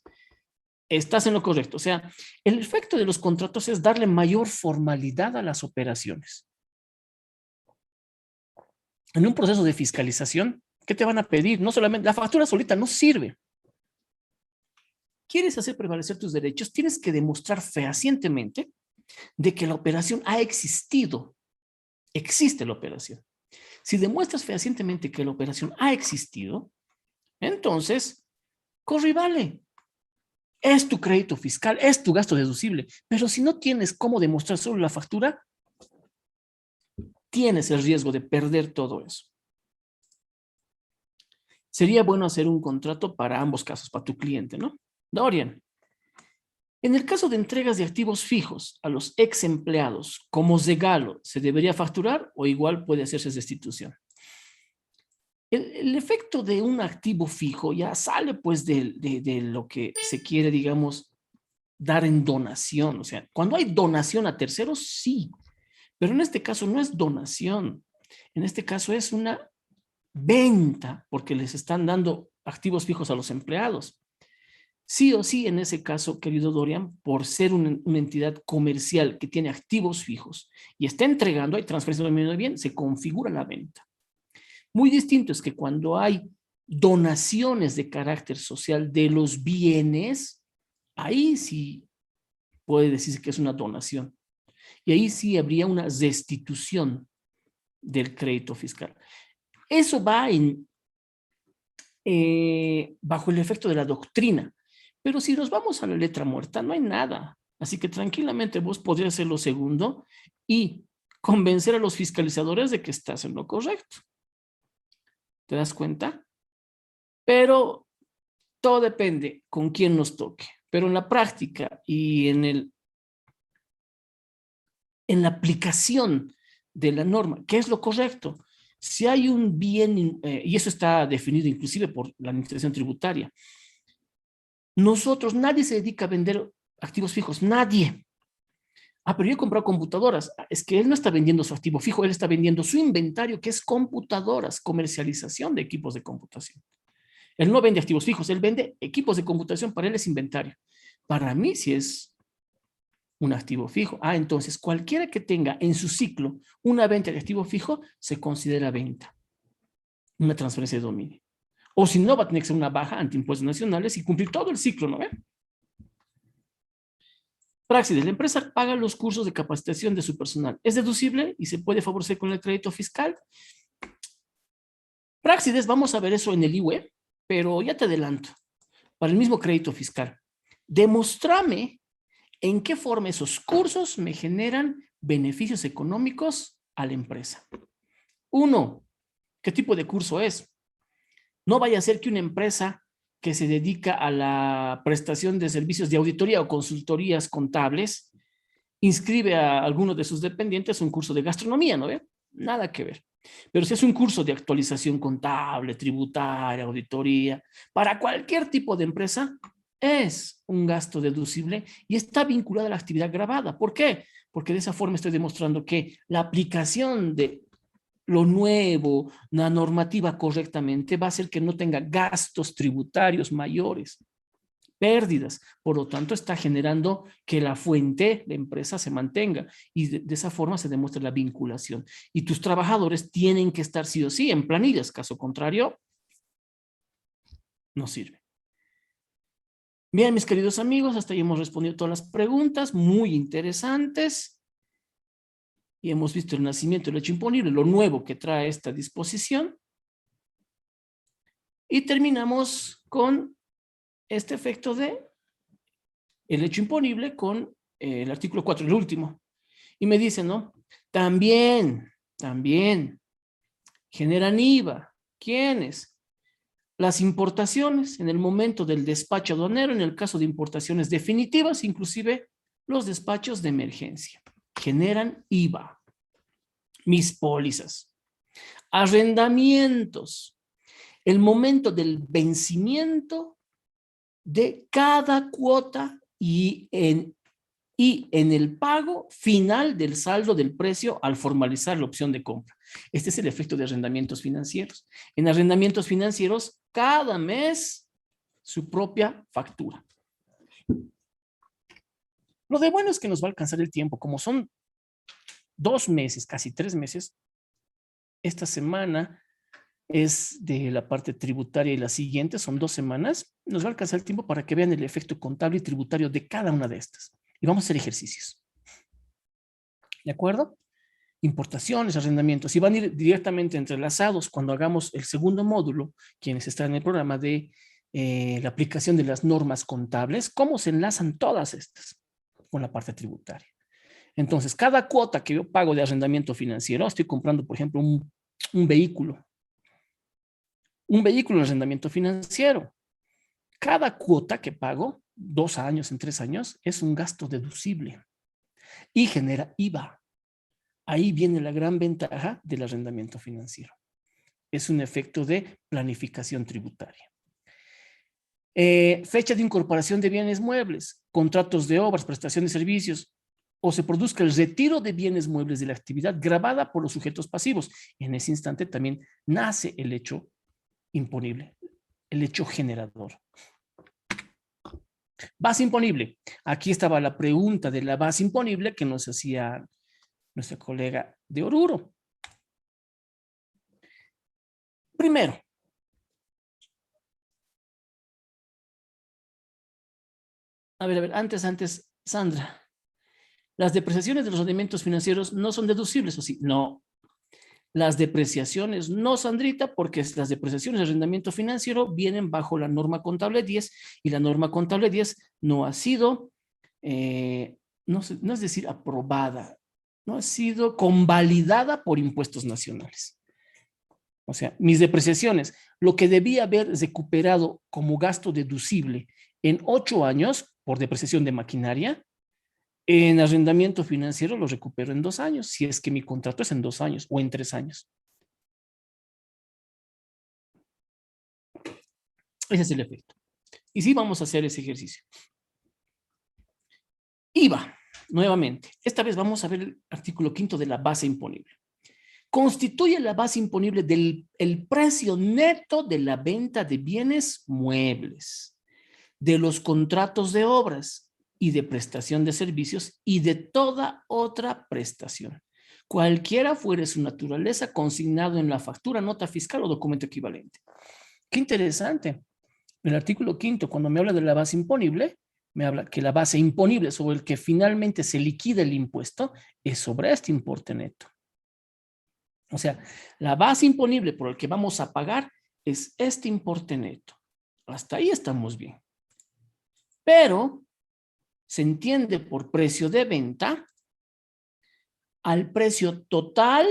Estás en lo correcto. O sea, el efecto de los contratos es darle mayor formalidad a las operaciones. En un proceso de fiscalización, ¿qué te van a pedir? No solamente, la factura solita no sirve. ¿Quieres hacer prevalecer tus derechos? Tienes que demostrar fehacientemente de que la operación ha existido. Existe la operación. Si demuestras fehacientemente que la operación ha existido, entonces, corre y vale. Es tu crédito fiscal, es tu gasto deducible. Pero si no tienes cómo demostrar solo la factura, tienes el riesgo de perder todo eso. Sería bueno hacer un contrato para ambos casos, para tu cliente, ¿no? Dorian, en el caso de entregas de activos fijos a los ex empleados como regalo, ¿se debería facturar o igual puede hacerse destitución? El efecto de un activo fijo ya sale pues de lo que se quiere, digamos, dar en donación. O sea, cuando hay donación a terceros, sí, pero en este caso no es donación. En este caso es una venta porque les están dando activos fijos a los empleados. Sí o sí, en ese caso, querido Dorian, por ser una entidad comercial que tiene activos fijos y está entregando, hay transferencia de dominio de bien, se configura la venta. Muy distinto es que cuando hay donaciones de carácter social de los bienes, ahí sí puede decirse que es una donación. Y ahí sí habría una restitución del crédito fiscal. Eso va bajo el efecto de la doctrina. Pero si nos vamos a la letra muerta, no hay nada. Así que tranquilamente vos podrías hacer lo segundo y convencer a los fiscalizadores de que estás en lo correcto. ¿Te das cuenta? Pero todo depende con quién nos toque. Pero en la práctica y en la aplicación de la norma, ¿qué es lo correcto? Si hay un bien, y eso está definido inclusive por la administración tributaria, nosotros, nadie se dedica a vender activos fijos, nadie. Ah, pero yo he comprado computadoras. Es que él no está vendiendo su activo fijo, él está vendiendo su inventario, que es computadoras, comercialización de equipos de computación. Él no vende activos fijos, él vende equipos de computación, para él es inventario. Para mí, si es un activo fijo. Ah, entonces cualquiera que tenga en su ciclo una venta de activo fijo se considera venta, una transferencia de dominio. O si no, va a tener que ser una baja ante impuestos nacionales y cumplir todo el ciclo, ¿no ve? Praxis, la empresa paga los cursos de capacitación de su personal. ¿Es deducible y se puede favorecer con el crédito fiscal? Praxis, vamos a ver eso en el IUE, pero ya te adelanto. Para el mismo crédito fiscal, demostrame en qué forma esos cursos me generan beneficios económicos a la empresa. Uno, ¿qué tipo de curso es? No vaya a ser que una empresa que se dedica a la prestación de servicios de auditoría o consultorías contables inscribe a alguno de sus dependientes un curso de gastronomía, ¿no ve? Nada que ver. Pero si es un curso de actualización contable, tributaria, auditoría, para cualquier tipo de empresa, es un gasto deducible y está vinculado a la actividad gravada. ¿Por qué? Porque de esa forma estoy demostrando que la aplicación de lo nuevo, la normativa correctamente, va a hacer que no tenga gastos tributarios mayores, pérdidas. Por lo tanto, está generando que la fuente de empresa se mantenga y de esa forma se demuestra la vinculación. Y tus trabajadores tienen que estar sí o sí en planillas, caso contrario, no sirve. Bien, mis queridos amigos, hasta ahí hemos respondido todas las preguntas, muy interesantes. Y hemos visto el nacimiento del hecho imponible, lo nuevo que trae esta disposición. Y terminamos con este efecto de el hecho imponible con el artículo 4, el último. Y me dicen, ¿no? También generan IVA. ¿Quiénes? Las importaciones en el momento del despacho aduanero, en el caso de importaciones definitivas, inclusive los despachos de emergencia. Generan IVA. Mis pólizas. Arrendamientos. El momento del vencimiento de cada cuota y en el pago final del saldo del precio al formalizar la opción de compra. Este es el efecto de arrendamientos financieros. En arrendamientos financieros, cada mes su propia factura. Lo de bueno es que nos va a alcanzar el tiempo. Como son 2 meses, casi 3 meses, esta semana es de la parte tributaria y la siguiente son 2 semanas. Nos va a alcanzar el tiempo para que vean el efecto contable y tributario de cada una de estas. Y vamos a hacer ejercicios. ¿De acuerdo? Importaciones, arrendamientos, y van a ir directamente entrelazados cuando hagamos el segundo módulo, quienes están en el programa de la aplicación de las normas contables, cómo se enlazan todas estas con la parte tributaria. Entonces, cada cuota que yo pago de arrendamiento financiero, estoy comprando, por ejemplo, un vehículo en arrendamiento financiero. Cada cuota que pago, 2 años, en 3 años, es un gasto deducible y genera IVA. Ahí viene la gran ventaja del arrendamiento financiero. Es un efecto de planificación tributaria. Fecha de incorporación de bienes muebles, contratos de obras, prestación de servicios, o se produzca el retiro de bienes muebles de la actividad gravada por los sujetos pasivos. En ese instante también nace el hecho imponible, el hecho generador. Base imponible. Aquí estaba la pregunta de la base imponible que nos hacía nuestra colega de Oruro. Primero, a ver, antes, Sandra, Las depreciaciones de los rendimientos financieros no son deducibles, ¿o sí? No. Las depreciaciones no, Sandrita, porque las depreciaciones del rendimiento financiero vienen bajo la norma contable 10 y la norma contable 10 no ha sido, no es decir, aprobada, no ha sido convalidada por impuestos nacionales. O sea, mis depreciaciones, lo que debía haber recuperado como gasto deducible en 8 años por depreciación de maquinaria, en arrendamiento financiero lo recupero en 2 años, si es que mi contrato es en 2 años o en 3 años. Ese es el efecto. Y sí vamos a hacer ese ejercicio. IVA, nuevamente. Esta vez vamos a ver el artículo 5 de la base imponible. Constituye la base imponible del el precio neto de la venta de bienes muebles, de los contratos de obras y de prestación de servicios y de toda otra prestación, cualquiera fuere su naturaleza, consignado en la factura, nota fiscal o documento equivalente. Qué interesante. El artículo 5, cuando me habla de la base imponible, me habla que la base imponible sobre el que finalmente se liquida el impuesto es sobre este importe neto. O sea, la base imponible por el que vamos a pagar es este importe neto. Hasta ahí estamos bien. Pero se entiende por precio de venta al precio total,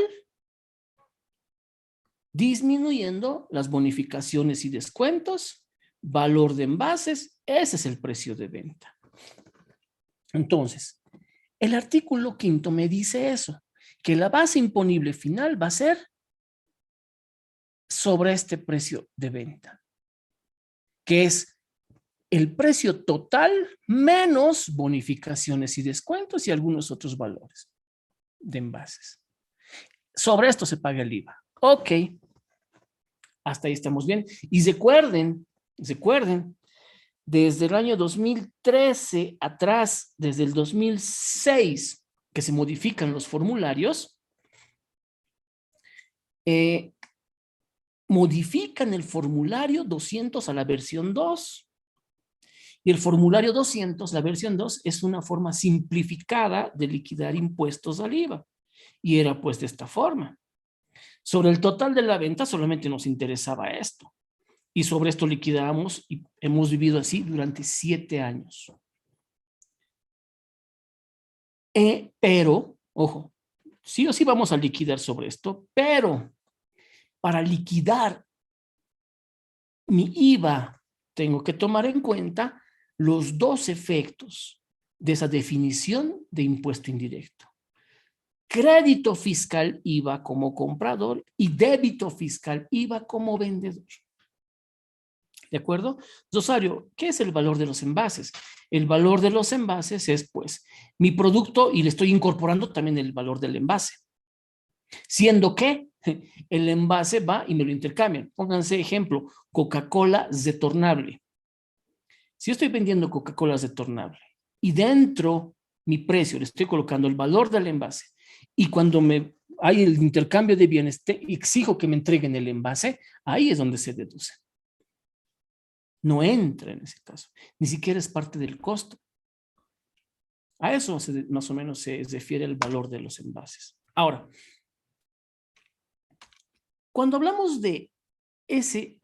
disminuyendo las bonificaciones y descuentos, valor de envases, ese es el precio de venta. Entonces, el artículo 5 me dice eso, que la base imponible final va a ser sobre este precio de venta, que es el precio total menos bonificaciones y descuentos y algunos otros valores de envases. Sobre esto se paga el IVA. Ok, hasta ahí estamos bien. Y recuerden, desde el año 2013 atrás, desde el 2006, que se modifican los formularios, modifican el formulario 200 a la versión 2. Y el formulario 200, la versión 2, es una forma simplificada de liquidar impuestos al IVA. Y era pues de esta forma. Sobre el total de la venta solamente nos interesaba esto. Y sobre esto liquidamos y hemos vivido así durante 7 años. Pero, ojo, sí o sí vamos a liquidar sobre esto, pero para liquidar mi IVA tengo que tomar en cuenta los dos efectos de esa definición de impuesto indirecto. Crédito fiscal IVA como comprador y débito fiscal IVA como vendedor. ¿De acuerdo? Rosario, ¿qué es el valor de los envases? El valor de los envases es, pues, mi producto y le estoy incorporando también el valor del envase. Siendo que el envase va y me lo intercambian. Pónganse ejemplo, Coca-Cola retornable. Si yo estoy vendiendo Coca-Cola retornable y dentro mi precio le estoy colocando el valor del envase y cuando hay el intercambio de bienes, exijo que me entreguen el envase, ahí es donde se deduce. No entra en ese caso, ni siquiera es parte del costo. A eso más o menos se refiere el valor de los envases. Ahora, cuando hablamos de ese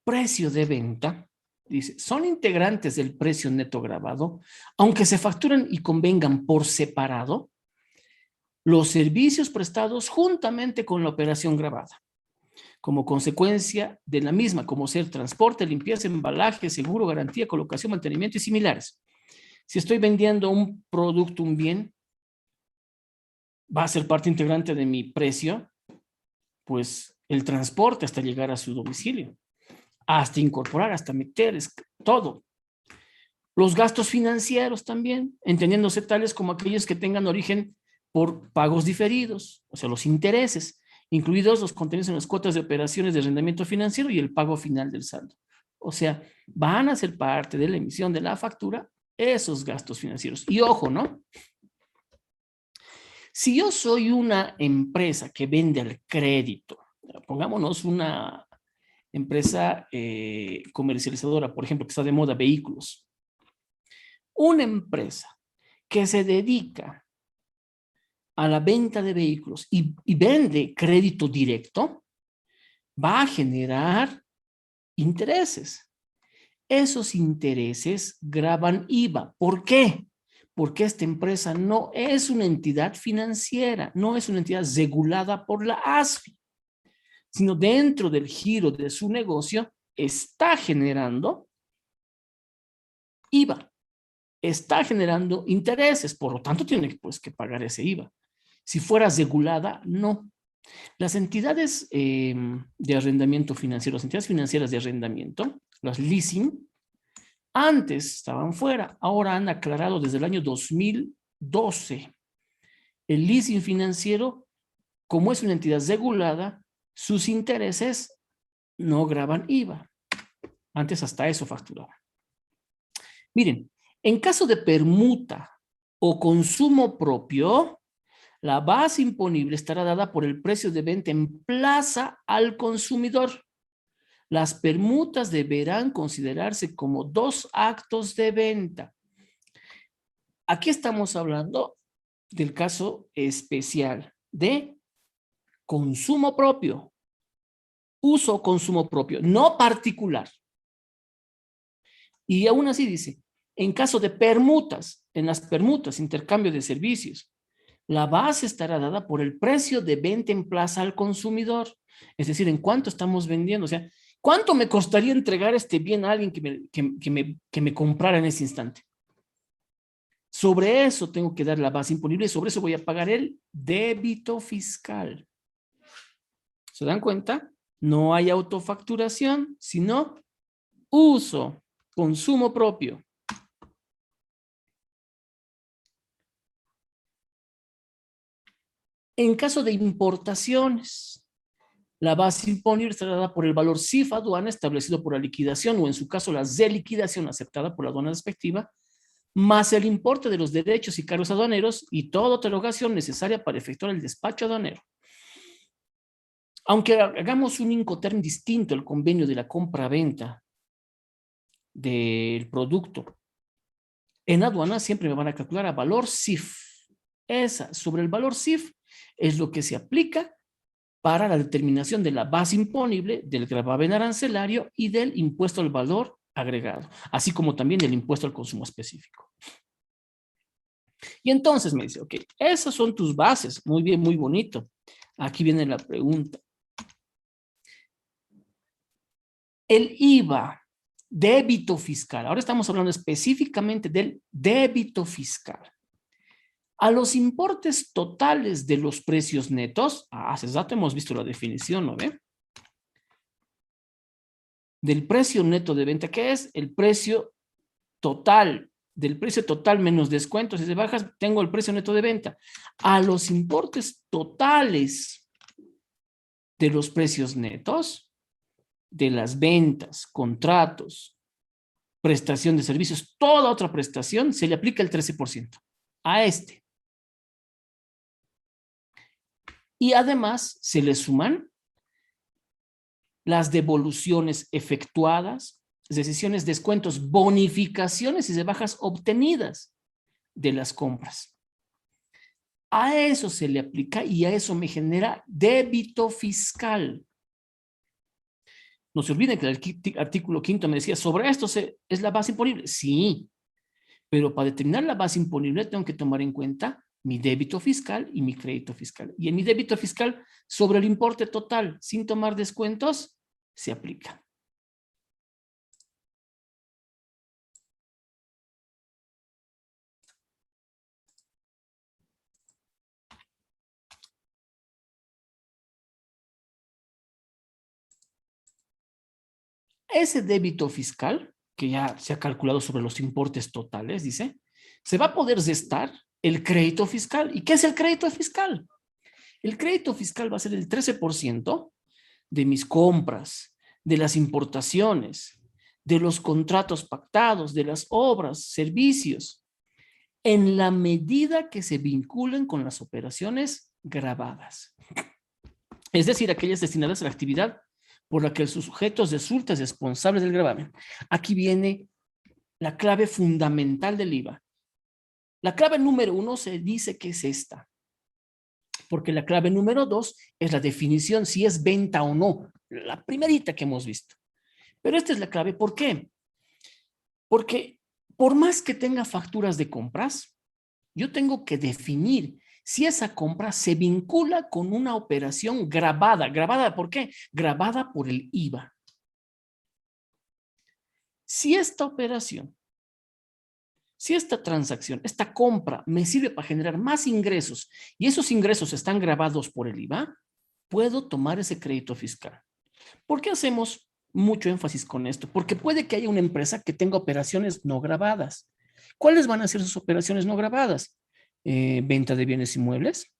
precio de venta, dice, son integrantes del precio neto gravado, aunque se facturan y convengan por separado, los servicios prestados juntamente con la operación gravada, como consecuencia de la misma, como ser transporte, limpieza, embalaje, seguro, garantía, colocación, mantenimiento y similares. Si estoy vendiendo un producto, un bien, va a ser parte integrante de mi precio, pues el transporte hasta llegar a su domicilio, hasta incorporar, hasta meter, todo. Los gastos financieros también, entendiéndose tales como aquellos que tengan origen por pagos diferidos, o sea, los intereses, incluidos los contenidos en las cuotas de operaciones de arrendamiento financiero y el pago final del saldo. O sea, van a ser parte de la emisión de la factura esos gastos financieros. Y ojo, ¿no? Si yo soy una empresa que vende al crédito, pongámonos una empresa comercializadora, por ejemplo, que está de moda, vehículos. Una empresa que se dedica a la venta de vehículos y vende crédito directo, va a generar intereses. Esos intereses gravan IVA. ¿Por qué? Porque esta empresa no es una entidad financiera, no es una entidad regulada por la ASFI, sino dentro del giro de su negocio está generando IVA, está generando intereses, por lo tanto tiene pues, que pagar ese IVA. Si fuera regulada, no. Las entidades de arrendamiento financiero, las entidades financieras de arrendamiento, las leasing, antes estaban fuera, ahora han aclarado desde el año 2012. El leasing financiero, como es una entidad regulada, sus intereses no graban IVA. Antes hasta eso facturaban. Miren, en caso de permuta o consumo propio, la base imponible estará dada por el precio de venta en plaza al consumidor. Las permutas deberán considerarse como 2 actos de venta. Aquí estamos hablando del caso especial de consumo propio, uso consumo propio, no particular. Y aún así dice, en caso de permutas, en las permutas, intercambio de servicios, la base estará dada por el precio de venta en plaza al consumidor. Es decir, en cuánto estamos vendiendo. O sea, ¿cuánto me costaría entregar este bien a alguien que me comprara en ese instante? Sobre eso tengo que dar la base imponible y sobre eso voy a pagar el débito fiscal. ¿Se dan cuenta? No hay autofacturación, sino uso, consumo propio. En caso de importaciones, la base imponible estará dada por el valor CIF aduana establecido por la liquidación o en su caso la reliquidación aceptada por la aduana respectiva, más el importe de los derechos y cargos aduaneros y toda otra erogación necesaria para efectuar el despacho aduanero. Aunque hagamos un Incoterm distinto al convenio de la compra-venta del producto, en aduana siempre me van a calcular a valor CIF. Esa, sobre el valor CIF, es lo que se aplica para la determinación de la base imponible, del gravamen arancelario y del impuesto al valor agregado, así como también del impuesto al consumo específico. Y entonces me dice, ok, esas son tus bases, muy bien, muy bonito. Aquí viene la pregunta. El IVA, débito fiscal, ahora estamos hablando específicamente del débito fiscal. A los importes totales de los precios netos, hace rato hemos visto la definición, ¿no ve? Del precio neto de venta, que es el precio total, del precio total menos descuentos y de bajas, tengo el precio neto de venta. A los importes totales de los precios netos, de las ventas, contratos, prestación de servicios, toda otra prestación, se le aplica el 13% a este. Y además se le suman las devoluciones efectuadas, decisiones, descuentos, bonificaciones y de bajas obtenidas de las compras. A eso se le aplica y a eso me genera débito fiscal. No se olviden que el artículo 5 me decía, sobre esto es la base imponible. Sí, pero para determinar la base imponible tengo que tomar en cuenta mi débito fiscal y mi crédito fiscal. Y en mi débito fiscal, sobre el importe total, sin tomar descuentos, se aplica. Ese débito fiscal, que ya se ha calculado sobre los importes totales, dice, se va a poder restar el crédito fiscal. ¿Y qué es el crédito fiscal? El crédito fiscal va a ser el 13% de mis compras, de las importaciones, de los contratos pactados, de las obras, servicios, en la medida que se vinculen con las operaciones grabadas. Es decir, aquellas destinadas a la actividad por la que el sujeto resulta responsable del gravamen. Aquí viene la clave fundamental del IVA. La clave número 1 se dice que es esta, porque la clave número 2 es la definición si es venta o no, la primerita que hemos visto. Pero esta es la clave, ¿por qué? Porque por más que tenga facturas de compras, yo tengo que definir si esa compra se vincula con una operación grabada. ¿Grabada por qué? Grabada por el IVA. Si esta operación, si esta transacción, esta compra me sirve para generar más ingresos y esos ingresos están grabados por el IVA, puedo tomar ese crédito fiscal. ¿Por qué hacemos mucho énfasis con esto? Porque puede que haya una empresa que tenga operaciones no grabadas. ¿Cuáles van a ser sus operaciones no grabadas? Venta de bienes inmuebles.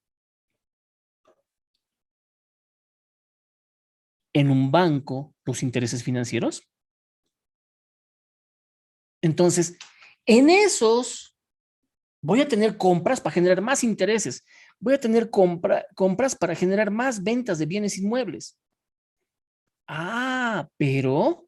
En un banco, los intereses financieros. Entonces, en esos voy a tener compras para generar más intereses. Voy a tener compras para generar más ventas de bienes inmuebles. Ah, pero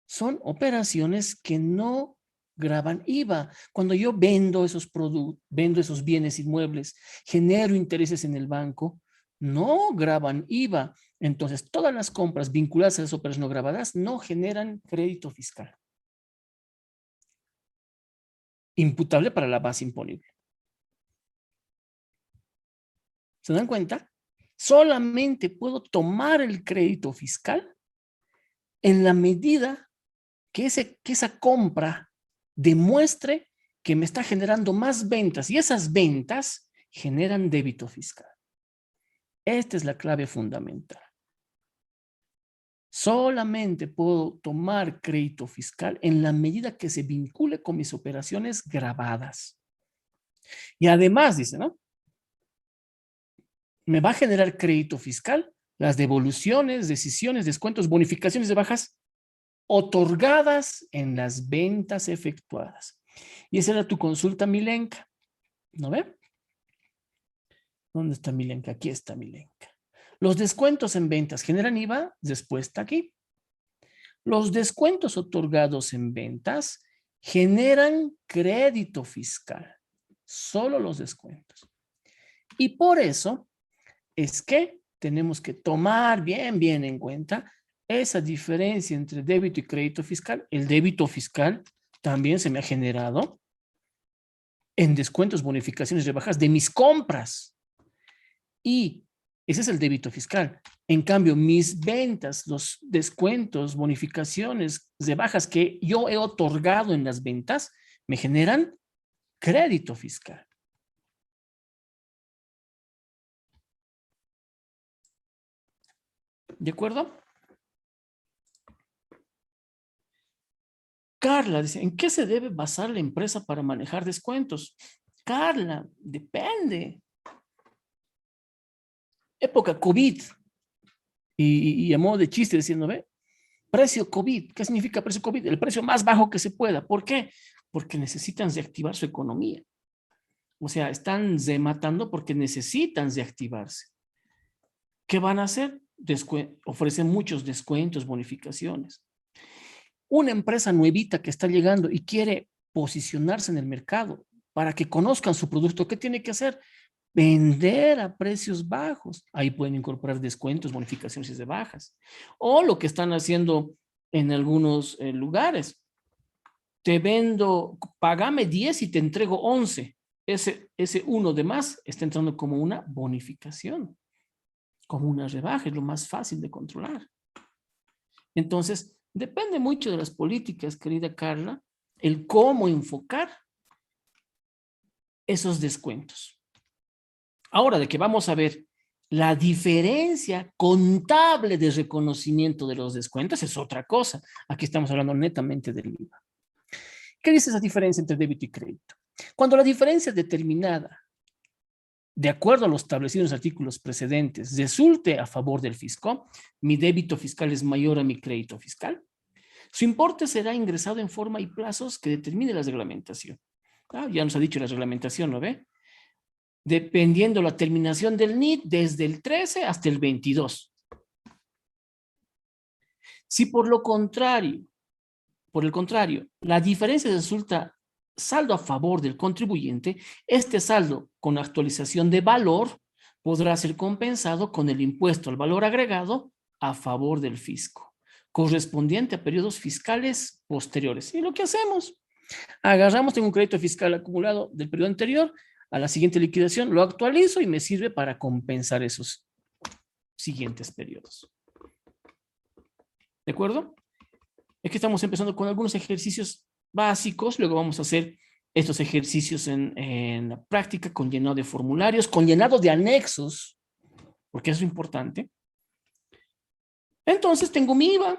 son operaciones que no graban IVA. Cuando yo vendo esos productos, vendo esos bienes inmuebles, genero intereses en el banco, no graban IVA. Entonces, todas las compras vinculadas a esas operaciones no grabadas no generan crédito fiscal imputable para la base imponible. ¿Se dan cuenta? Solamente puedo tomar el crédito fiscal en la medida que esa compra demuestre que me está generando más ventas y esas ventas generan débito fiscal. Esta es la clave fundamental. Solamente puedo tomar crédito fiscal en la medida que se vincule con mis operaciones grabadas. Y además, dice, ¿no? Me va a generar crédito fiscal las devoluciones, decisiones, descuentos, bonificaciones de bajas otorgadas en las ventas efectuadas. Y esa era tu consulta, Milenka. ¿No ve? ¿Dónde está Milenka? Aquí está Milenka. Los descuentos en ventas generan IVA, después está aquí. Los descuentos otorgados en ventas generan crédito fiscal. Solo los descuentos. Y por eso es que tenemos que tomar bien en cuenta esa diferencia entre débito y crédito fiscal. El débito fiscal también se me ha generado en descuentos, bonificaciones, rebajas de mis compras. Y ese es el débito fiscal. En cambio, mis ventas, los descuentos, bonificaciones, rebajas que yo he otorgado en las ventas, me generan crédito fiscal. ¿De acuerdo? Carla dice, ¿en qué se debe basar la empresa para manejar descuentos? Carla, depende. Época COVID. Y a modo de chiste diciendo, ¿ve? Precio COVID. ¿Qué significa precio COVID? El precio más bajo que se pueda. ¿Por qué? Porque necesitan reactivar su economía. O sea, están rematando porque necesitan reactivarse. ¿Qué van a hacer? Ofrecen muchos descuentos, bonificaciones. Una empresa nuevita que está llegando y quiere posicionarse en el mercado para que conozcan su producto, ¿qué tiene que hacer? Vender a precios bajos. Ahí pueden incorporar descuentos, bonificaciones de bajas. O lo que están haciendo en algunos lugares. Te vendo, págame 10 y te entrego 11. Ese uno de más está entrando como una bonificación, como una rebaja, es lo más fácil de controlar. Entonces, depende mucho de las políticas, querida Carla, el cómo enfocar esos descuentos. Ahora, de que vamos a ver la diferencia contable de reconocimiento de los descuentos es otra cosa. Aquí estamos hablando netamente del IVA. ¿Qué dice esa diferencia entre débito y crédito? Cuando la diferencia es determinada de acuerdo a lo establecido en los artículos precedentes, resulte a favor del fisco, mi débito fiscal es mayor a mi crédito fiscal, su importe será ingresado en forma y plazos que determine la reglamentación. Ya nos ha dicho la reglamentación, ¿no ve? Dependiendo la terminación del NIT, desde el 13 hasta el 22. Si por el contrario, la diferencia resulta saldo a favor del contribuyente, este saldo con actualización de valor podrá ser compensado con el impuesto al valor agregado a favor del fisco, correspondiente a periodos fiscales posteriores. Y lo que hacemos, agarramos, tengo un crédito fiscal acumulado del periodo anterior, a la siguiente liquidación lo actualizo y me sirve para compensar esos siguientes periodos. ¿De acuerdo? Es que estamos empezando con algunos ejercicios básicos, luego vamos a hacer estos ejercicios en la práctica con llenado de formularios, con llenado de anexos, porque eso es importante. Entonces tengo mi IVA,